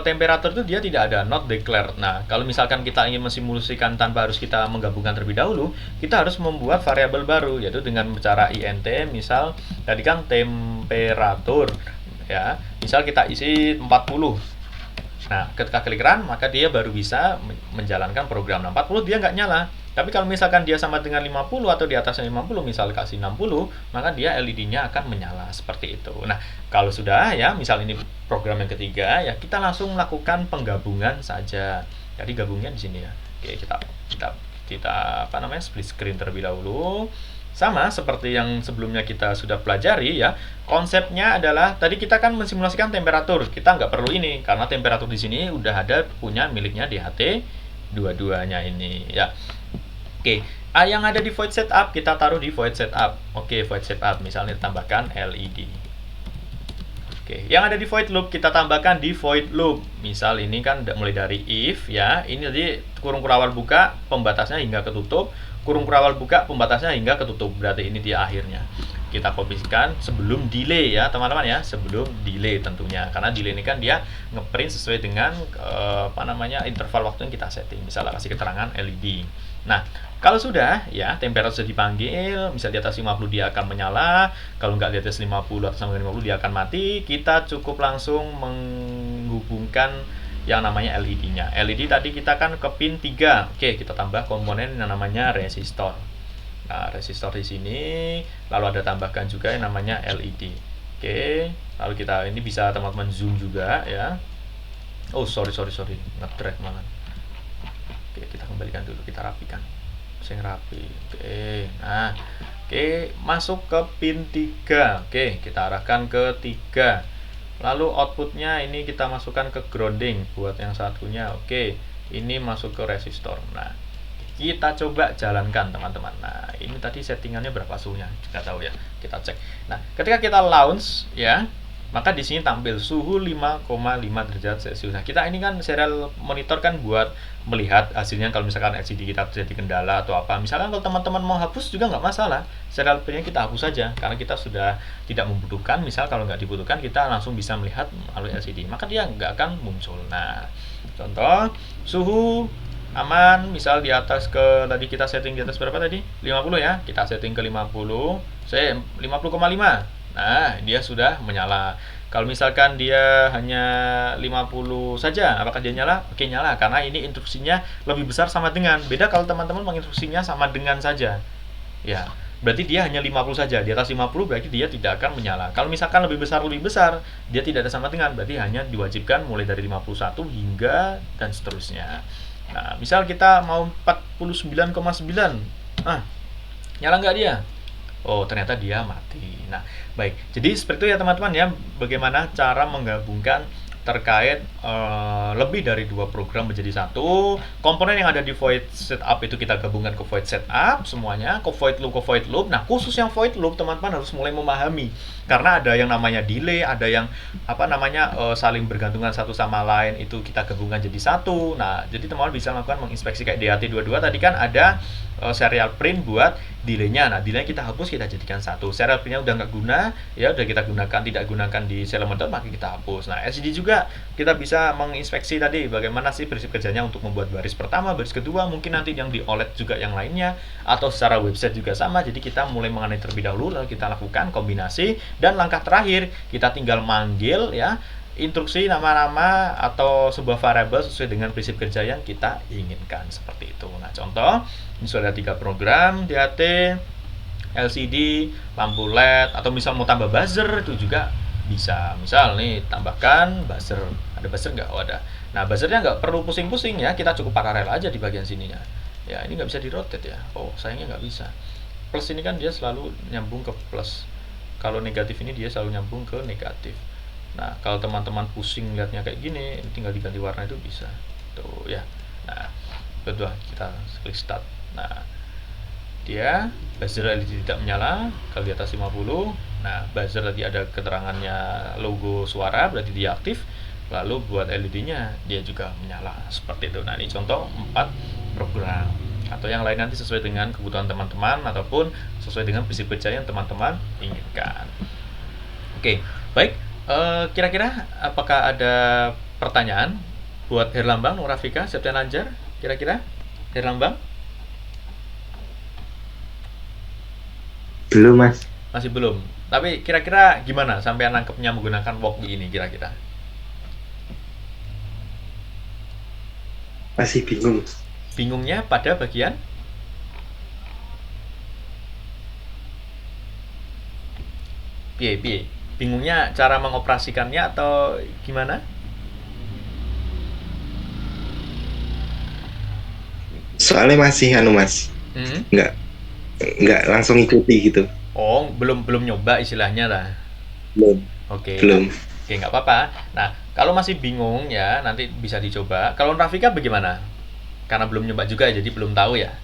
temperatur itu dia tidak ada, not declared. Nah, kalau misalkan kita ingin mensimulasikan tanpa harus kita menggabungkan terlebih dahulu, kita harus membuat variabel baru, yaitu dengan cara int. Misal tadi kan temperatur ya, misal kita isi 40. Nah, ketika klik run, maka dia baru bisa menjalankan program. Nah, 40 dia nggak nyala. Tapi kalau misalkan dia sama dengan 50 atau di atasnya 50, misal kasih 60, maka dia LED-nya akan menyala seperti itu. Nah, kalau sudah ya, misal ini program yang ketiga ya, kita langsung melakukan penggabungan saja. Jadi gabungnya di sini ya. Oke, kita split screen terlebih dahulu. Sama seperti yang sebelumnya kita sudah pelajari ya. Konsepnya adalah tadi kita kan mensimulasikan temperatur. Kita nggak perlu ini karena temperatur di sini udah ada punya miliknya DHT dua-duanya ini ya. Oke, yang ada di void setup kita taruh di void setup. Oke, void setup misalnya tambahkan LED. Oke, yang ada di void loop kita tambahkan di void loop. Misal ini kan mulai dari if ya. Ini tadi kurung kurawal buka, pembatasnya hingga ketutup. Kurung kurawal buka, pembatasnya hingga ketutup. Berarti ini dia akhirnya. Kita kopikan sebelum delay ya, teman-teman ya. Sebelum delay tentunya. Karena delay ini kan dia ngeprint sesuai dengan interval waktu yang kita setting. Misalnya kasih keterangan LED. Nah, kalau sudah ya, temperatur sudah dipanggil, misal di atas 50 dia akan menyala, kalau nggak di atas 50 atau sama dengan 50 dia akan mati, kita cukup langsung menghubungkan yang namanya LED-nya. LED tadi kita kan ke pin 3. Oke, kita tambah komponen yang namanya resistor. Nah, resistor di sini, lalu ada tambahkan juga yang namanya LED. Oke, lalu kita ini bisa teman-teman zoom juga ya. Oh, sorry, nge-drag malah. Oke, kita kembalikan dulu, kita rapikan. Sing rapi. Oke. Nah, oke, masuk ke pin 3. Oke, kita arahkan ke 3. Lalu outputnya ini kita masukkan ke grounding buat yang satunya. Oke, ini masuk ke resistor. Nah, kita coba jalankan teman-teman. Nah, ini tadi settingannya berapa suhunya? Nggak tahu ya. Kita cek. Nah, ketika kita launch ya, maka di sini tampil suhu 5,5 derajat Celcius. Nah, kita ini kan serial monitor kan buat melihat hasilnya kalau misalkan LCD kita terjadi kendala atau apa. Misalkan kalau teman-teman mau hapus juga nggak masalah. Serial printnya kita hapus saja karena kita sudah tidak membutuhkan. Misal kalau nggak dibutuhkan kita langsung bisa melihat melalui LCD. Maka dia nggak akan muncul. Nah, contoh suhu aman, misal di atas ke tadi kita setting di atas berapa tadi? 50 ya. Kita setting ke 50. Saya 50,5. Nah, dia sudah menyala. Kalau misalkan dia hanya 50 saja, apakah dia nyala? Oke, nyala karena ini instruksinya lebih besar sama dengan. Beda kalau teman-teman menginstruksinya sama dengan saja. Ya, berarti dia hanya 50 saja. Di atas 50 berarti dia tidak akan menyala. Kalau misalkan lebih besar, dia tidak ada sama dengan, berarti hanya diwajibkan mulai dari 51 hingga dan seterusnya. Nah, misal kita mau 49,9. Ah, nyala nggak dia? Oh, ternyata dia mati. Nah, baik. Jadi seperti itu ya teman-teman ya, bagaimana cara menggabungkan terkait lebih dari 2 program menjadi satu. Komponen yang ada di void setup itu kita gabungkan ke void setup semuanya, ke void loop. Nah, khusus yang void loop teman-teman harus mulai memahami karena ada yang namanya delay, ada yang saling bergantungan satu sama lain, itu kita gabungkan jadi satu. Nah, jadi teman-teman bisa melakukan menginspeksi kayak DHT22 tadi kan ada serial print buat delaynya. Nah, delay kita hapus, kita jadikan satu. Serial printnya udah nggak guna, ya udah kita tidak gunakan di serial monitor, maka kita hapus. Nah, LCD juga kita bisa menginspeksi tadi bagaimana sih prinsip kerjanya untuk membuat baris pertama, baris kedua, mungkin nanti yang di OLED juga yang lainnya, atau secara website juga sama. Jadi kita mulai mengenai terlebih dahulu, lalu kita lakukan kombinasi, dan langkah terakhir kita tinggal manggil ya instruksi nama-nama atau sebuah variabel sesuai dengan prinsip kerja yang kita inginkan, seperti itu. Nah, contoh ini sudah ada 3 program, DHT, LCD, lampu LED, atau misal mau tambah buzzer itu juga bisa. Misal nih tambahkan buzzer, ada buzzer nggak? Oh, ada. Nah, buzzernya nggak perlu pusing-pusing ya, kita cukup paralel aja di bagian sininya. Ya, ini nggak bisa di rotate ya. Oh, sayangnya nggak bisa. Plus ini kan dia selalu nyambung ke plus. Kalau negatif ini dia selalu nyambung ke negatif. Nah, kalau teman-teman pusing lihatnya kayak gini, tinggal diganti warna itu bisa. Tuh ya. Nah, kedua kita klik start. Nah, dia buzzer LED tidak menyala kalau di atas 50. Nah, buzzer tadi ada keterangannya logo suara berarti dia aktif. Lalu buat LED-nya dia juga menyala seperti itu. Nah, ini contoh 4 program. Atau yang lain nanti sesuai dengan kebutuhan teman-teman ataupun sesuai dengan prinsip kerja yang teman-teman inginkan. Oke, baik. Kira-kira apakah ada pertanyaan buat Herlambang, Nur Rafika, Septian Lanjar? Kira-kira Herlambang? Belum, Mas. Masih belum. Tapi kira-kira gimana sampai nangkepnya menggunakan Walkbee ini kira-kira? Masih bingung. Bingungnya pada bagian piye? Bingungnya cara mengoperasikannya atau gimana? Soalnya masih Mas. Nggak langsung ikuti gitu. Oh, belum nyoba istilahnya lah. Belum. Oke. Belum. Oke, nggak apa-apa. Nah, kalau masih bingung ya, nanti bisa dicoba. Kalau Rafika bagaimana? Karena belum nyoba juga, jadi belum tahu ya.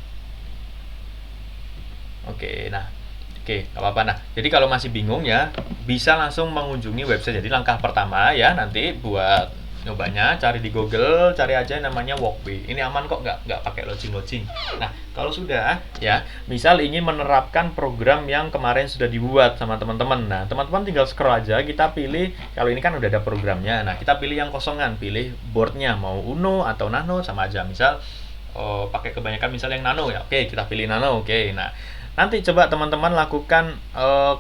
Oke, nggak apa-apa. Nah, jadi kalau masih bingung ya, bisa langsung mengunjungi website. Jadi langkah pertama ya, nanti buat nyobanya, cari di Google, cari aja namanya Walkbee. Ini aman kok, nggak pakai login. Nah, kalau sudah ya, misal ingin menerapkan program yang kemarin sudah dibuat sama teman-teman. Nah, teman-teman tinggal scroll aja, kita pilih, kalau ini kan udah ada programnya. Nah, kita pilih yang kosongan, pilih boardnya, mau Uno atau Nano sama aja. Misal pakai kebanyakan misal yang Nano ya. Oke, kita pilih Nano. Oke. Nah, nanti coba teman-teman lakukan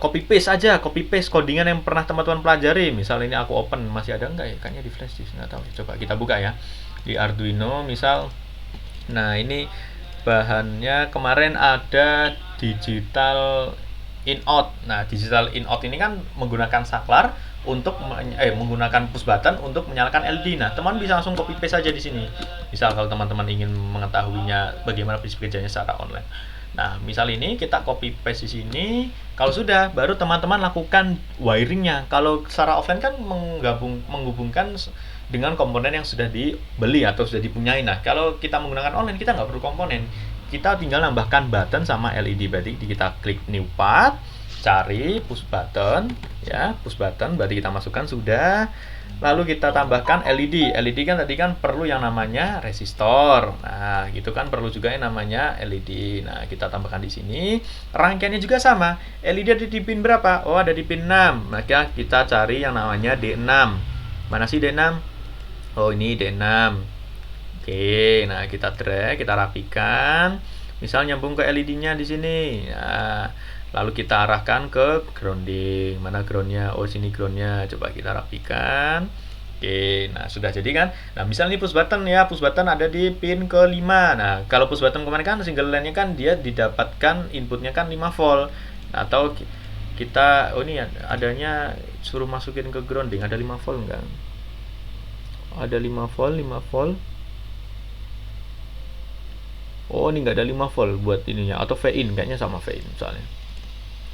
copy paste codingan yang pernah teman-teman pelajari. Misal ini aku open, masih ada enggak ya? Kayaknya di flash disk, nggak tahu. Coba kita buka ya di Arduino misal. Nah, ini bahannya kemarin ada digital in-out. Nah, digital in-out ini kan menggunakan saklar untuk menggunakan push button untuk menyalakan LED. Nah, teman bisa langsung copy paste saja di sini. Misal kalau teman-teman ingin mengetahuinya bagaimana prinsip kerjanya secara online. Nah, misal ini kita copy paste di sini. Kalau sudah, baru teman-teman lakukan wiringnya. Kalau secara offline kan menghubungkan dengan komponen yang sudah dibeli atau sudah dipunyai. Nah, kalau kita menggunakan online, kita nggak perlu komponen. Kita tinggal nambahkan button sama LED. Berarti kita klik new path, cari push button, ya, push button. Berarti kita masukkan sudah. Lalu kita tambahkan LED. LED kan tadi kan perlu yang namanya resistor. Nah, gitu kan perlu juga yang namanya LED. Nah, kita tambahkan di sini. Rangkaiannya juga sama. LED ada di pin berapa? Oh, ada di pin 6. Maka kita cari yang namanya D6. Mana sih D6? Oh, ini D6. Oke, nah kita drag, kita rapikan. Misal nyambung ke LED-nya di sini. Nah, lalu kita arahkan ke grounding. Mana groundnya? Oh, sini groundnya. Coba kita rapikan. Oke, nah sudah jadi kan. Nah, misal ini push button ya, push button ada di pin ke-5. Nah, kalau push button kemarin kan single line-nya kan dia didapatkan inputnya kan 5 volt. Nah, atau kita ini adanya suruh masukin ke grounding, ada 5 volt enggak? Ada 5 volt, 5 volt. Oh, ini nggak ada 5 volt buat ininya, atau V-in, kayaknya sama V-in soalnya.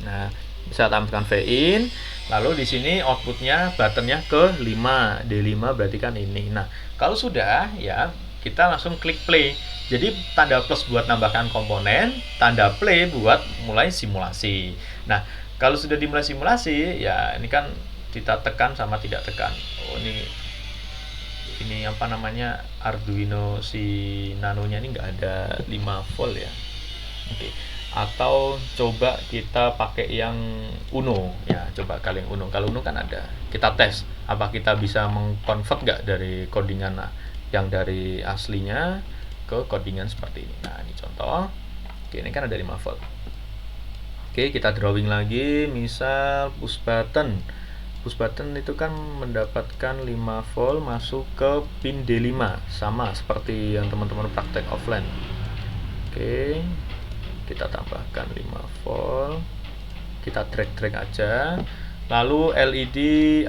Nah, bisa tambahkan V-in, lalu di sini outputnya buttonnya ke 5, D5 berarti kan ini. Nah, kalau sudah ya kita langsung klik play. Jadi tanda plus buat nambahkan komponen, tanda play buat mulai simulasi. Nah, kalau sudah dimulai simulasi, ya ini kan kita tekan sama tidak tekan. Oh, ini apa namanya, Arduino si nanonya ini nggak ada 5 volt ya. Oke. Atau coba kita pakai yang Uno ya, coba kalian Uno. Kalau Uno kan ada. Kita tes apa kita bisa mengkonvert nggak dari codingan yang dari aslinya ke codingan seperti ini. Nah, ini contoh. Oke, ini kan ada 5 volt. Oke, kita drawing lagi, misal push button. Push button itu kan mendapatkan 5 volt masuk ke pin D5, sama seperti yang teman-teman praktek offline. Oke, kita tambahkan 5 volt, kita drag aja. Lalu LED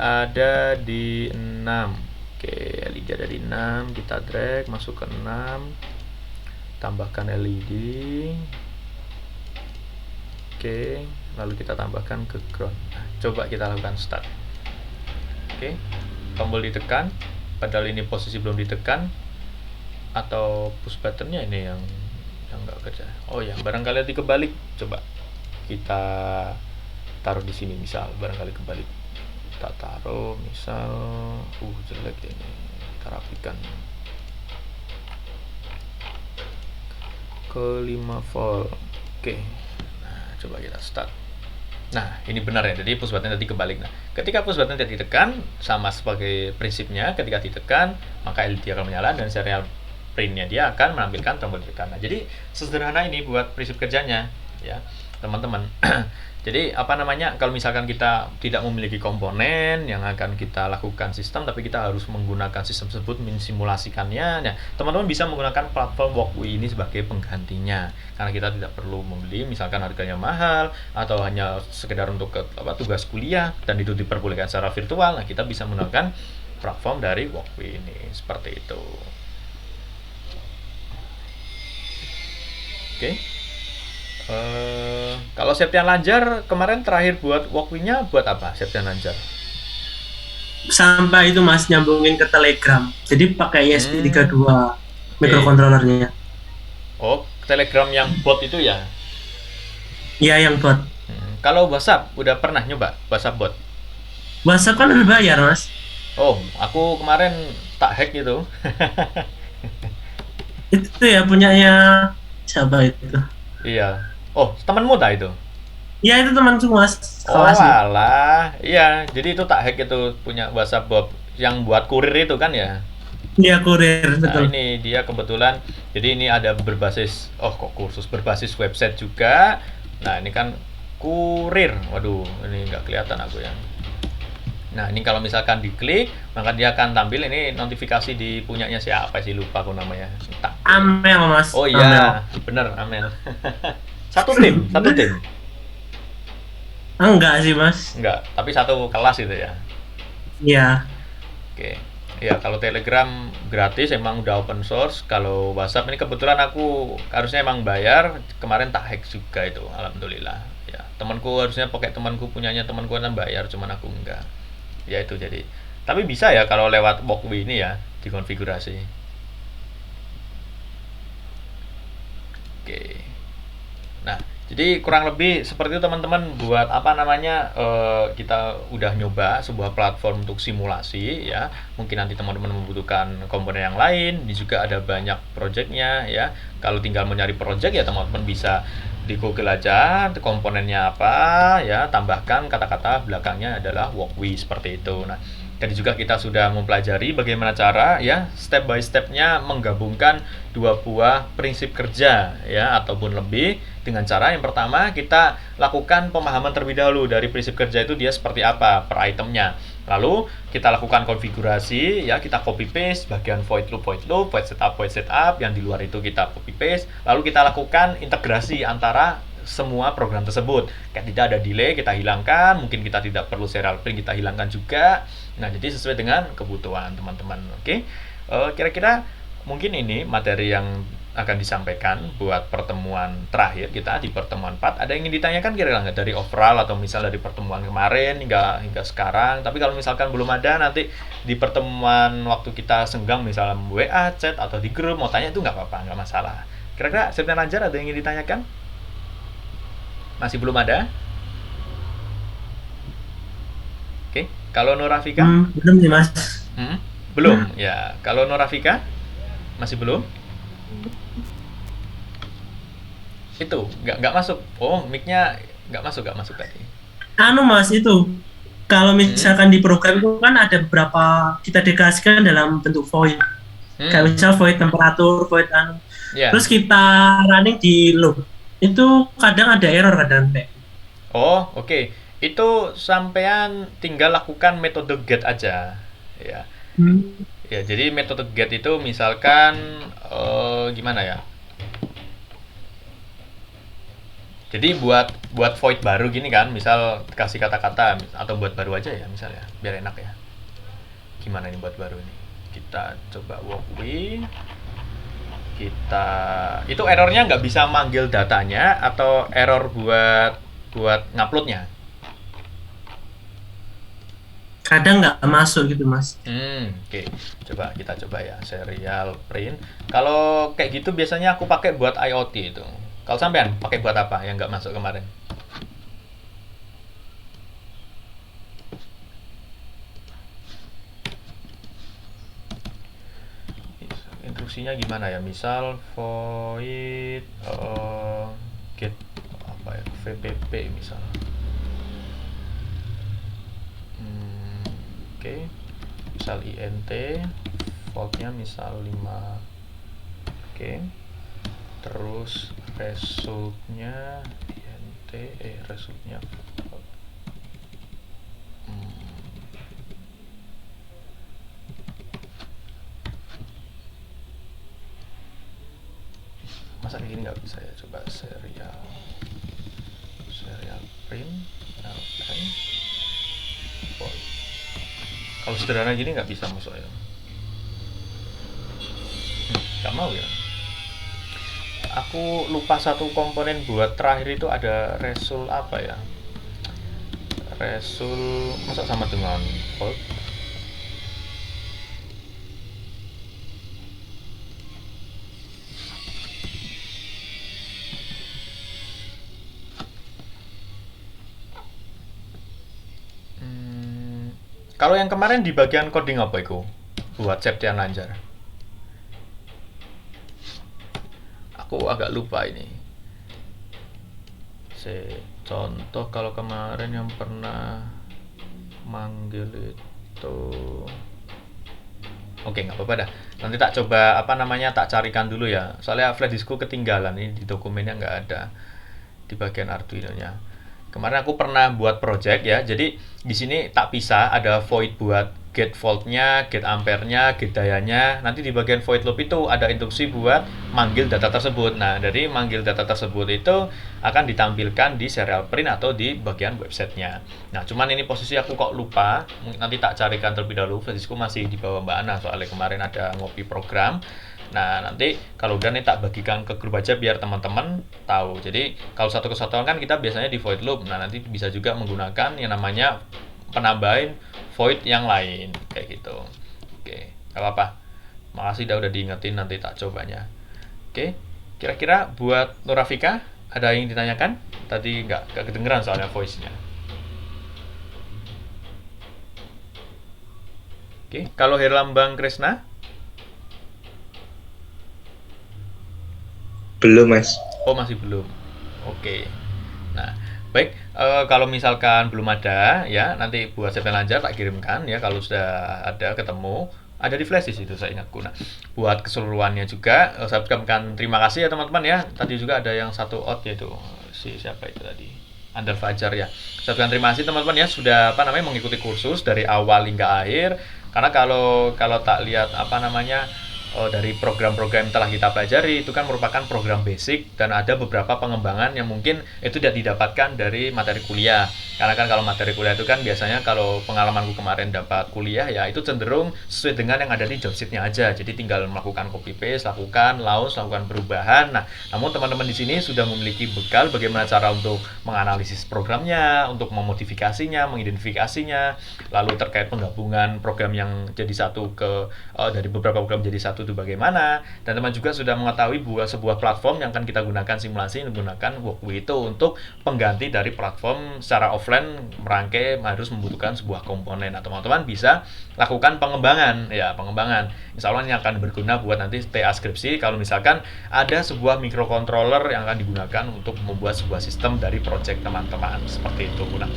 ada di 6. Oke, LED ada di 6, kita drag masuk ke 6, tambahkan LED. Oke, lalu kita tambahkan ke ground. Nah, coba kita lakukan start. Oke, tombol ditekan, padahal ini posisi belum ditekan, atau push buttonnya ini yang nggak kerja. Oh ya, barangkali nanti kebalik. Coba kita taruh di sini, misal barangkali kebalik. Kita taruh, misal, jelek ini. Kita rapikan ke 5 volt. Oke, nah coba kita start. Nah, ini benar ya, jadi push button tadi kebalik. Nah, ketika push button tadi ditekan, sama sebagai prinsipnya, ketika ditekan, maka LED akan menyala dan serial printnya dia akan menampilkan tombol ditekan. Nah, jadi sederhana ini buat prinsip kerjanya, ya, teman-teman. Jadi, apa namanya, kalau misalkan kita tidak memiliki komponen yang akan kita lakukan sistem, tapi kita harus menggunakan sistem tersebut, mensimulasikannya, nah, teman-teman bisa menggunakan platform Walkway ini sebagai penggantinya. Karena kita tidak perlu membeli, misalkan harganya mahal, atau hanya sekedar untuk tugas kuliah, dan itu diperbolehkan secara virtual, nah kita bisa menggunakan platform dari Walkway ini, seperti itu. Oke. Kalau Septian Lanjar kemarin terakhir buat Walkway-nya buat apa Septian Lanjar? Sampai itu Mas nyambungin ke Telegram. Jadi pakai ESP32 microcontrollernya. Oh, Telegram yang bot itu ya? Iya, yang bot. Kalau WhatsApp udah pernah nyoba WhatsApp bot? WhatsApp kan udah bayar, Mas. Oh, aku kemarin tak hack gitu. Itu ya punyanya siapa itu? Iya. Oh, temanmu tak itu? Iya, itu temanku Mas. Oh alah, iya. Jadi itu tak hack itu, punya WhatsApp bot yang buat kurir itu kan ya? Iya, kurir, betul. Nah, ini dia kebetulan. Jadi ini ada berbasis, kursus berbasis website juga. Nah, ini kan kurir. Waduh, ini nggak kelihatan aku ya. Nah, ini kalau misalkan diklik, maka dia akan tampil ini notifikasi di punyanya siapa sih, lupa aku namanya. Amel, Mas. Oh iya, bener, Amel. Satu tim. Enggak sih, Mas. Enggak, tapi satu kelas itu ya. Iya. Oke. Ya, kalau Telegram gratis emang udah open source. Kalau WhatsApp ini kebetulan aku harusnya emang bayar. Kemarin tak hack juga itu, alhamdulillah. Ya, temanku harusnya pakai temanku punyanya temanku kan bayar, cuman aku enggak. Ya itu jadi. Tapi bisa ya kalau lewat Walkme ini ya dikonfigurasi. Oke. Nah, jadi kurang lebih seperti itu teman-teman buat apa namanya kita udah nyoba sebuah platform untuk simulasi ya. Mungkin nanti teman-teman membutuhkan komponen yang lain, ini juga ada banyak projectnya ya. Kalau tinggal mau nyari project ya teman-teman bisa di Google aja komponennya apa ya, tambahkan kata-kata belakangnya adalah Walkme seperti itu. Nah, tadi juga kita sudah mempelajari bagaimana cara ya step by stepnya menggabungkan dua buah prinsip kerja ya ataupun lebih dengan cara yang pertama kita lakukan pemahaman terlebih dahulu dari prinsip kerja itu dia seperti apa per itemnya. Lalu kita lakukan konfigurasi ya, kita copy paste bagian void loop, void setup yang di luar itu kita copy paste. Lalu kita lakukan integrasi antara semua program tersebut. Kayak tidak ada delay kita hilangkan, mungkin kita tidak perlu serial print kita hilangkan juga. Nah, jadi sesuai dengan kebutuhan teman-teman. Oke. Kira-kira mungkin ini materi yang akan disampaikan buat pertemuan terakhir kita di pertemuan 4. Ada yang ingin ditanyakan kira-kira nggak dari overall atau misal dari pertemuan kemarin hingga sekarang. Tapi kalau misalkan belum ada, nanti di pertemuan waktu kita senggang misalnya WA, chat atau di grup mau tanya itu nggak apa-apa, nggak masalah. Kira-kira Septian Lanjar ada yang ingin ditanyakan? Masih belum ada? Oke. Kalau Norafika? Belum sih mas. Belum. Ya, kalau Norafika masih belum? Itu nggak masuk. Oh, mic-nya nggak masuk tadi. Anu mas itu, kalau misalkan di program itu kan ada beberapa kita deklarasikan dalam bentuk void. Kayak misal void temperatur, void anu. Yeah. Terus kita running di loop. Itu kadang ada error kadang kayak. Oh, oke. Itu sampean tinggal lakukan metode get aja. Ya. Ya, jadi metode get itu misalkan gimana ya? Jadi buat void baru gini kan, misal kasih kata-kata atau buat baru aja ya misalnya, biar enak ya. Gimana ini buat baru ini? Kita coba Walkme. Kita itu errornya nggak bisa manggil datanya atau error buat nguploadnya? Kadang nggak masuk gitu mas. Oke. Coba kita coba ya serial print. Kalau kayak gitu biasanya aku pakai buat IoT itu. Kalau sampean pakai buat apa yang nggak masuk kemarin? Instruksinya gimana ya? Misal void get apa ya? VPP misal. Oke. Misal int voltnya misal 5. Oke. Terus resultnya int resultnya masa kayak gini nggak bisa ya, coba serial print ln void. Kalau sederhana gini nggak bisa masuk ya, nggak mau ya. Aku lupa satu komponen buat terakhir itu ada result apa ya, result masa sama dengan volt. Kalau yang kemarin di bagian coding apa itu buat Septian Lanjar? Aku agak lupa ini. Contoh kalau kemarin yang pernah manggil itu, oke nggak apa-apa dah. Nanti tak coba tak carikan dulu ya. Soalnya flash diskku ketinggalan ini di dokumennya nggak ada di bagian Arduino-nya. Kemarin aku pernah buat project ya. Jadi di sini tak pisah ada void buat gate volt-nya, gate ampere-nya, gate dayanya. Nanti di bagian void loop itu ada instruksi buat manggil data tersebut. Nah, dari manggil data tersebut itu akan ditampilkan di serial print atau di bagian websitenya. Nah, cuman ini posisi aku kok lupa. Nanti tak carikan terlebih dahulu. Posisiku masih di bawah Mbak Ana soalnya kemarin ada ngopi program. Nah, nanti kalau udah nih tak bagikan ke grup aja biar teman-teman tahu. Jadi, kalau satu kesatuan kan kita biasanya di void loop. Nah, nanti bisa juga menggunakan yang namanya penambahin void yang lain kayak gitu. Oke, gak apa-apa. Makasih udah diingetin, nanti tak cobanya. Oke, kira-kira buat Nurafika ada yang ditanyakan? Tadi nggak kedengeran soalnya voice-nya. Oke, kalau Herlambang Krisna? Belum, Mas. Oh, masih belum. Oke. Nah, baik, kalau misalkan belum ada ya, nanti buat September Lanjar tak kirimkan ya kalau sudah ada ketemu. Ada di flash itu saya ingatku. Nah, buat keseluruhannya juga saya ucapkan terima kasih ya teman-teman ya. Tadi juga ada yang satu out yaitu si siapa itu tadi? Andal Fajar ya. Saya ucapkan terima kasih teman-teman ya sudah mengikuti kursus dari awal hingga akhir. Karena kalau tak lihat dari program-program yang telah kita pelajari itu kan merupakan program basic dan ada beberapa pengembangan yang mungkin itu tidak didapatkan dari materi kuliah. Karena kan kalau materi kuliah itu kan biasanya kalau pengalamanku kemarin dapat kuliah ya itu cenderung sesuai dengan yang ada di job sheet-nya aja. Jadi tinggal melakukan copy paste, lakukan perubahan. Nah, namun teman-teman di sini sudah memiliki bekal bagaimana cara untuk menganalisis programnya, untuk memodifikasinya, mengidentifikasinya, lalu terkait penggabungan program yang jadi satu dari beberapa program jadi satu itu bagaimana, dan teman juga sudah mengetahui bahwa sebuah platform yang akan kita gunakan simulasi menggunakan Workway itu untuk pengganti dari platform secara offline merangkai harus membutuhkan sebuah komponen. Nah, teman-teman bisa lakukan pengembangan. Insya Allah ini akan berguna buat nanti TA skripsi kalau misalkan ada sebuah microcontroller yang akan digunakan untuk membuat sebuah sistem dari project teman-teman seperti itu. Nah,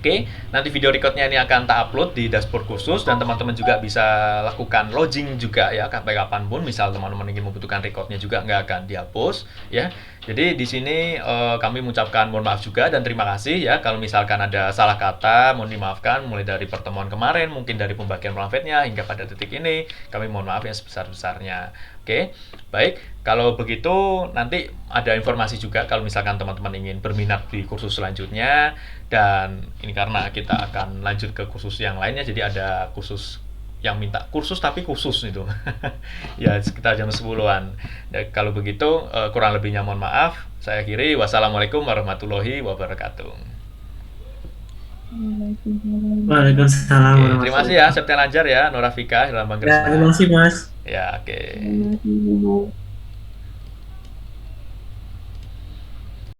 Oke, nanti video recordnya ini akan tak upload di dashboard khusus dan teman-teman juga bisa lakukan login juga ya sampai kapanpun. Misal teman-teman ingin membutuhkan recordnya juga nggak akan dihapus ya. Jadi di sini kami mengucapkan mohon maaf juga dan terima kasih ya kalau misalkan ada salah kata mohon dimaafkan mulai dari pertemuan kemarin mungkin dari pembagian pamfletnya hingga pada titik ini kami mohon maaf yang sebesar-besarnya. Oke, baik. Kalau begitu nanti ada informasi juga kalau misalkan teman-teman ingin berminat di kursus selanjutnya dan ini karena kita akan lanjut ke kursus yang lainnya jadi ada kursus yang minta kursus tapi khusus itu ya sekitar jam 10-an. Kalau begitu kurang lebihnya mohon maaf. Saya akhiri. Wassalamualaikum warahmatullahi wabarakatuh. Waalaikumsalam. Terima kasih ya Septian Lanjar ya, Nurafika, Herlambang Ya, Krisna. terima kasih Mas. Ya, oke.